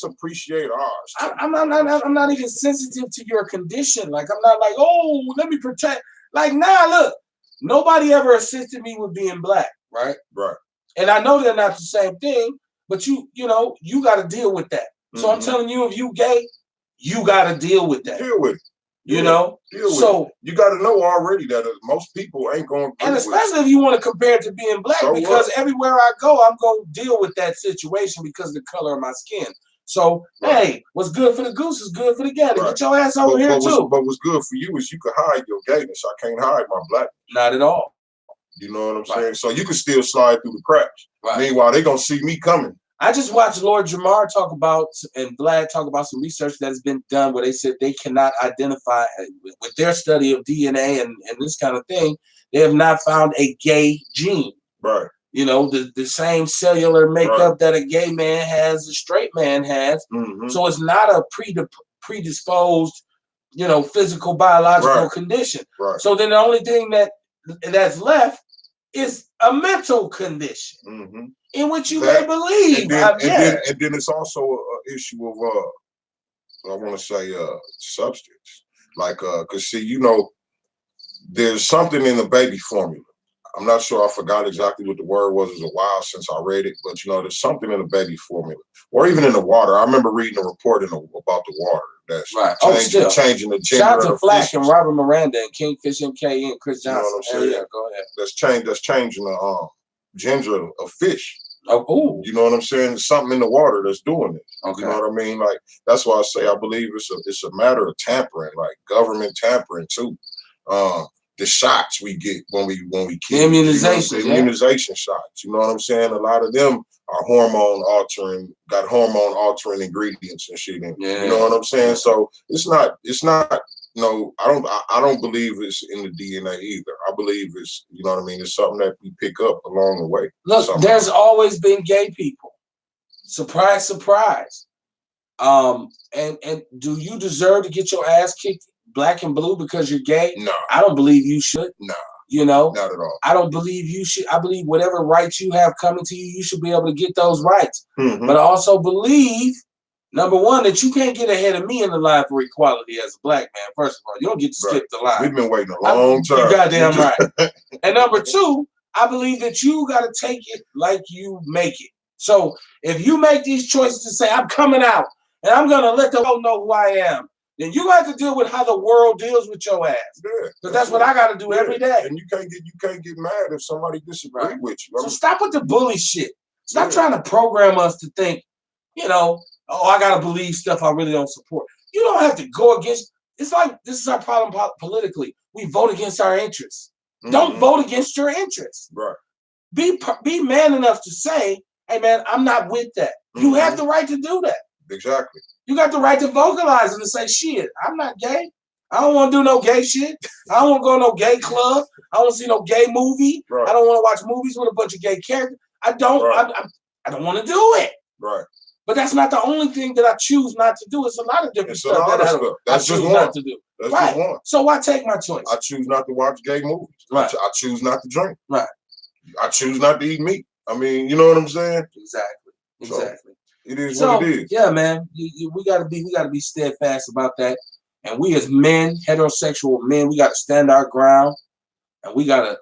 appreciate ours. I'm not even sensitive to your condition. Like I'm not like, oh, let me protect. Like, nah, look, nobody ever assisted me with being black, right? Right. And I know they're not the same thing, but you got to deal with that. So I'm telling you, if you gay, you got to deal with that. Deal with it. You know, so you got to know already that most people ain't going to. And especially if you want to compare it to being black, because everywhere I go, I'm going to deal with that situation because of the color of my skin. So, hey, what's good for the goose is good for the gander. Get your ass over here, too. But what's good for you is you can hide your gayness. I can't hide my blackness. Not at all. You know what I'm saying? So you can still slide through the cracks. Right. Meanwhile, they're going to see me coming. I just watched Lord Jamar talk about, and Vlad talk about some research that has been done where they said they cannot identify, with their study of DNA and this kind of thing, they have not found a gay gene. Right. You know, the same cellular makeup that a gay man has, a straight man has. Mm-hmm. So it's not a predisposed, physical, biological condition. Right. So then the only thing that's left is a mental condition. Mm-hmm. In which you may believe. And then it's also an issue of I want to say substance. Like because see, there's something in the baby formula. I'm not sure, I forgot exactly what the word was. It's a while since I read it, but there's something in the baby formula. Or even in the water. I remember reading a report about the water that's changing the gender. Shout out to Flack and Robert Miranda and Kingfish MK and Chris Johnson. You know what I'm saying? Yeah, go ahead. That's changing the gender of fish. Oh, you know what I'm saying? There's something in the water that's doing it. Okay. You know what I mean? Like that's why I say I believe it's a matter of tampering, like government tampering too. The shots we get when we kill, immunization, immunization shots. You know what I'm saying? A lot of them are hormone altering ingredients and shit in it. Yeah. You know what I'm saying? So it's not. No, I don't believe it's in the DNA either. I believe it's, you know what I mean, it's something that we pick up along the way. Look, there's always been gay people. Surprise, surprise. And do you deserve to get your ass kicked black and blue because you're gay? No. I don't believe you should. No. Not at all. I don't believe you should. I believe whatever rights you have coming to you, you should be able to get those rights. Mm-hmm. But I also believe, number one, that you can't get ahead of me in the line for equality as a black man. First of all, you don't get to skip the line. We've been waiting a long time. You're goddamn right. And number two, I believe that you got to take it like you make it. So if you make these choices to say, I'm coming out and I'm going to let the world know who I am, then you have to deal with how the world deals with your ass. Yeah, because that's what I got to do every day. And you can't get mad if somebody disagrees with you. So stop with the bully shit. Stop trying to program us to think, oh, I got to believe stuff I really don't support. You don't have to go against. It's like this is our problem politically. We vote against our interests. Mm-hmm. Don't vote against your interests. Right. Be man enough to say, hey, man, I'm not with that. Mm-hmm. You have the right to do that. Exactly. You got the right to vocalize and to say, shit, I'm not gay. I don't want to do no gay shit. I don't want to go to no gay club. I don't want to see no gay movie. Right. I don't want to watch movies with a bunch of gay characters. I don't. Right. I don't want to do it. Right. But that's not the only thing that I choose not to do. It's a lot of different stuff that I choose not to do. That's just one. So why take my choice? I choose not to watch gay movies. Right. I choose not to drink. Right. I choose not to eat meat. I mean, you know what I'm saying? Exactly. So it is what it is. Yeah, man. We gotta be steadfast about that. And we as men, heterosexual men, we gotta stand our ground, and we gotta,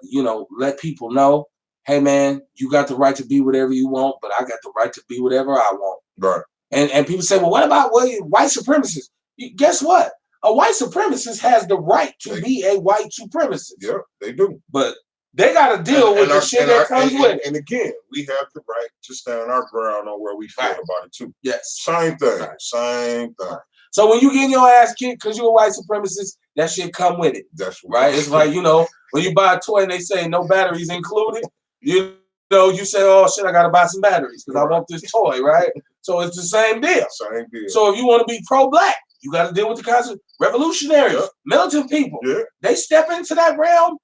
let people know, hey man, you got the right to be whatever you want, but I got the right to be whatever I want. Right. And people say, well, what about white supremacists? Guess what? A white supremacist has the right to be a white supremacist. Yeah, they do. But they got to deal with the shit that comes with it. And again, we have the right to stand our ground on where we feel about it too. Yes. Same thing. Right. Same thing. So when you getting your ass kicked because you're a white supremacist, that shit come with it. That's right. It's like, you know, when you buy a toy and they say no batteries included, you know, you say, oh shit, I gotta buy some batteries because I want this toy, right? So it's the same deal. Same deal. So if you want to be pro-black, you got to deal with the kinds of revolutionaries, militant people. Yeah. They step into that realm.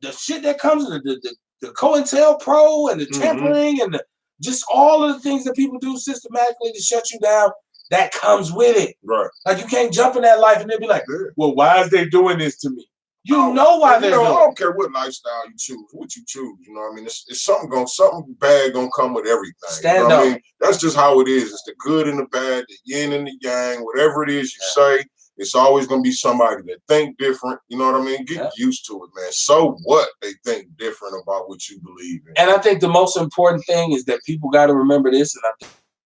The shit that comes with the COINTELPRO and the tampering and just all of the things that people do systematically to shut you down, that comes with it. Right. Like you can't jump in that life and they'll be like, well, why is they doing this to me? You know why they're doing it. I don't care what lifestyle you choose, what you choose. You know what I mean? It's something bad gonna come with everything. Stand you know up. I mean? That's just how it is. It's the good and the bad, the yin and the yang, whatever it is you say. It's always gonna be somebody that think different. You know what I mean? Get used to it, man. So what? They think different about what you believe in. And I think the most important thing is that people got to remember this. And I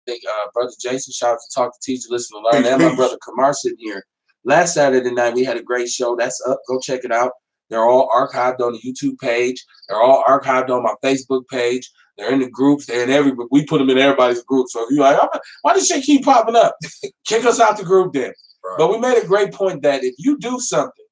think Brother Jason, shout out to Talk to Teach, Listen to Learn, and my brother Kamar sitting here. Last Saturday night, we had a great show. That's up. Go check it out. They're all archived on the YouTube page. They're all archived on my Facebook page. They're in the groups. They're in every. We put them in everybody's group. So if you're like, why does shit keep popping up? Kick us out the group then. Right. But we made a great point that if you do something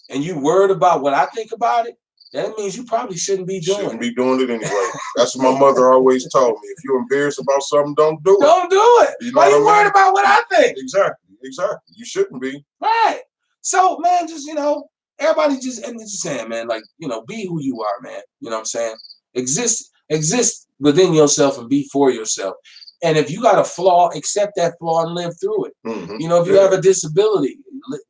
and you worried about what I think about it, that means you probably shouldn't be doing it. Shouldn't be doing it anyway. That's what my mother always told me. If you're embarrassed about something, don't do it. Don't do it. You know why you worried about what I think? Exactly. You shouldn't be. Right. So, man, just, you know, everybody just saying, man, like, you know, be who you are, man. You know what I'm saying? Exist within yourself and be for yourself. And if you got a flaw, accept that flaw and live through it. You know, if you have a disability,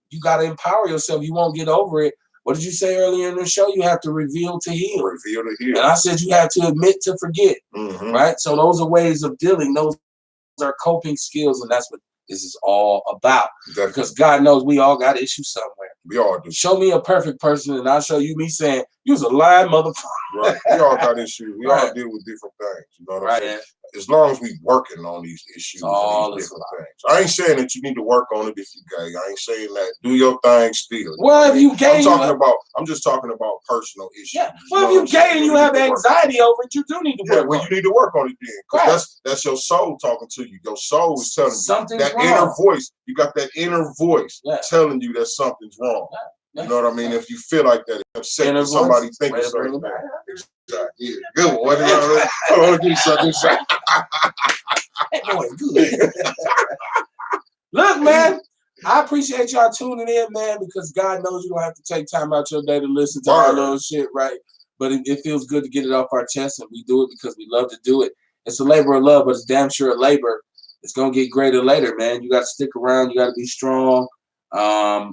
you got to empower yourself. You won't get over it. What did you say earlier in the show? You have to reveal to heal. Reveal to heal. And I said you have to admit to forget. Right? So those are ways of dealing. Those are coping skills, and that's what this is all about. Definitely. Because God knows we all got issues somewhere. We all do. Show me a perfect person, and I'll show you me saying, you's a lying motherfucker. Right. We all got issues. We all deal with different things. You know what I'm saying? As long as we working on these issues and these different things. I ain't saying that you need to work on it if you're gay. I ain't saying that. Do your thing still. Well, if you gay, I'm just talking about personal issues. Yeah. Well, if you gay and you have anxiety over it, you do need to work on it. Well, you need to work on it then. Because that's your soul talking to you. Your soul is telling you that inner voice. You got that inner voice telling you that something's wrong. You know what I mean? If you feel like that, it's upset that somebody thinking something. Yeah, good one. I want to give you something. That boy good. Look, man, I appreciate y'all tuning in, man, because God knows you don't have to take time out your day to listen to our little shit, right? But it feels good to get it off our chest, and we do it because we love to do it. It's a labor of love, but it's damn sure a labor. It's gonna get greater later, man. You got to stick around. You got to be strong. I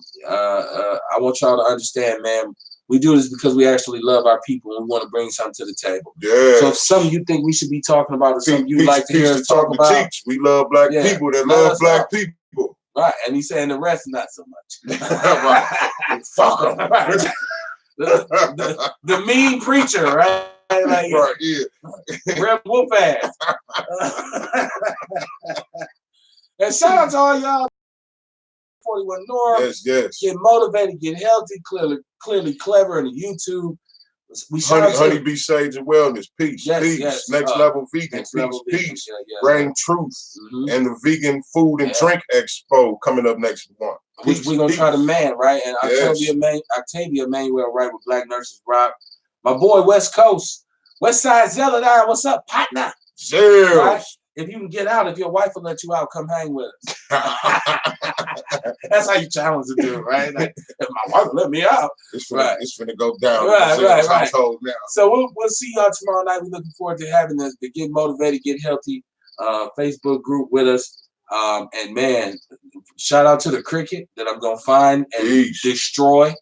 want y'all to understand, man. We do this because we actually love our people and we want to bring something to the table. Yeah. So if something you think we should be talking about or something you'd like to hear us talk about. We love black people that love black people. Right. And he's saying the rest not so much. Right. Fuck them. Right. The mean preacher, right? Like, right, yeah. Rep whoop ass. And shout out to all y'all 41 North. Yes. Get motivated, get healthy, clearly clever in the YouTube. We Honey Bee Sage and Wellness. Peace. Peace. Next Level Vegan. Peace. Bring Truth. And the Vegan Food and Drink Expo coming up next month. Which we're going to try to man, right? And Octavia Emanuel, right, with Black Nurses Rock. My boy, West Coast. West Side Zeladine. What's up, partner? Cheers. Right? If you can get out, if your wife will let you out, come hang with us. That's how you challenge the dude, right? Like, if my wife will let me out, it's finna go down. Right. Now. So we'll see y'all tomorrow night. We're looking forward to having this. To get motivated, get healthy. Facebook group with us. And man, shout out to the cricket that I'm gonna find and destroy.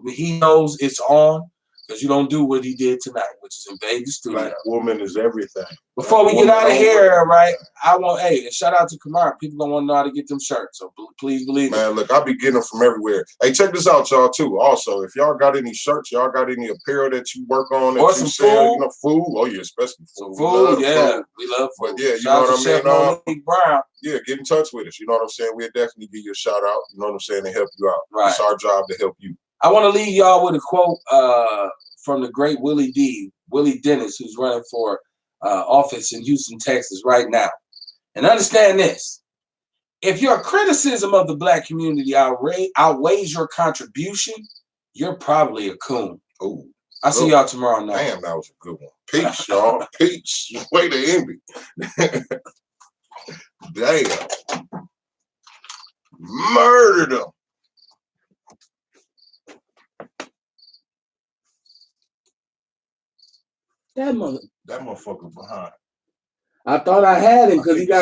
He knows it's on. because you don't do what he did tonight, which is invade the studio. Black woman is everything. Before we get out of here, right? I want, hey, shout out to Kamar. People don't want to know how to get them shirts, so please believe it. Man, look, I'll be getting them from everywhere. Hey, check this out, y'all, too. Also, if y'all got any shirts, y'all got any apparel that you work on, that or you some sell, food. You know, food. Oh, yeah, especially food. Food, yeah. We love food. But, yeah, you shout know what I mean? Monique Brown. Yeah, get in touch with us. You know what I'm saying? We'll definitely give you a shout out. You know what I'm saying? To help you out. Right. It's our job to help you. I want to leave y'all with a quote from the great Willie Dennis, who's running for office in Houston, Texas right now. And understand this. If your criticism of the black community outweighs your contribution, you're probably a coon. Ooh. I'll see y'all tomorrow night. Damn, that was a good one. Peace, y'all. Peace. Way to envy. Damn. Murdered them. That motherfucker behind. I thought I had him because he got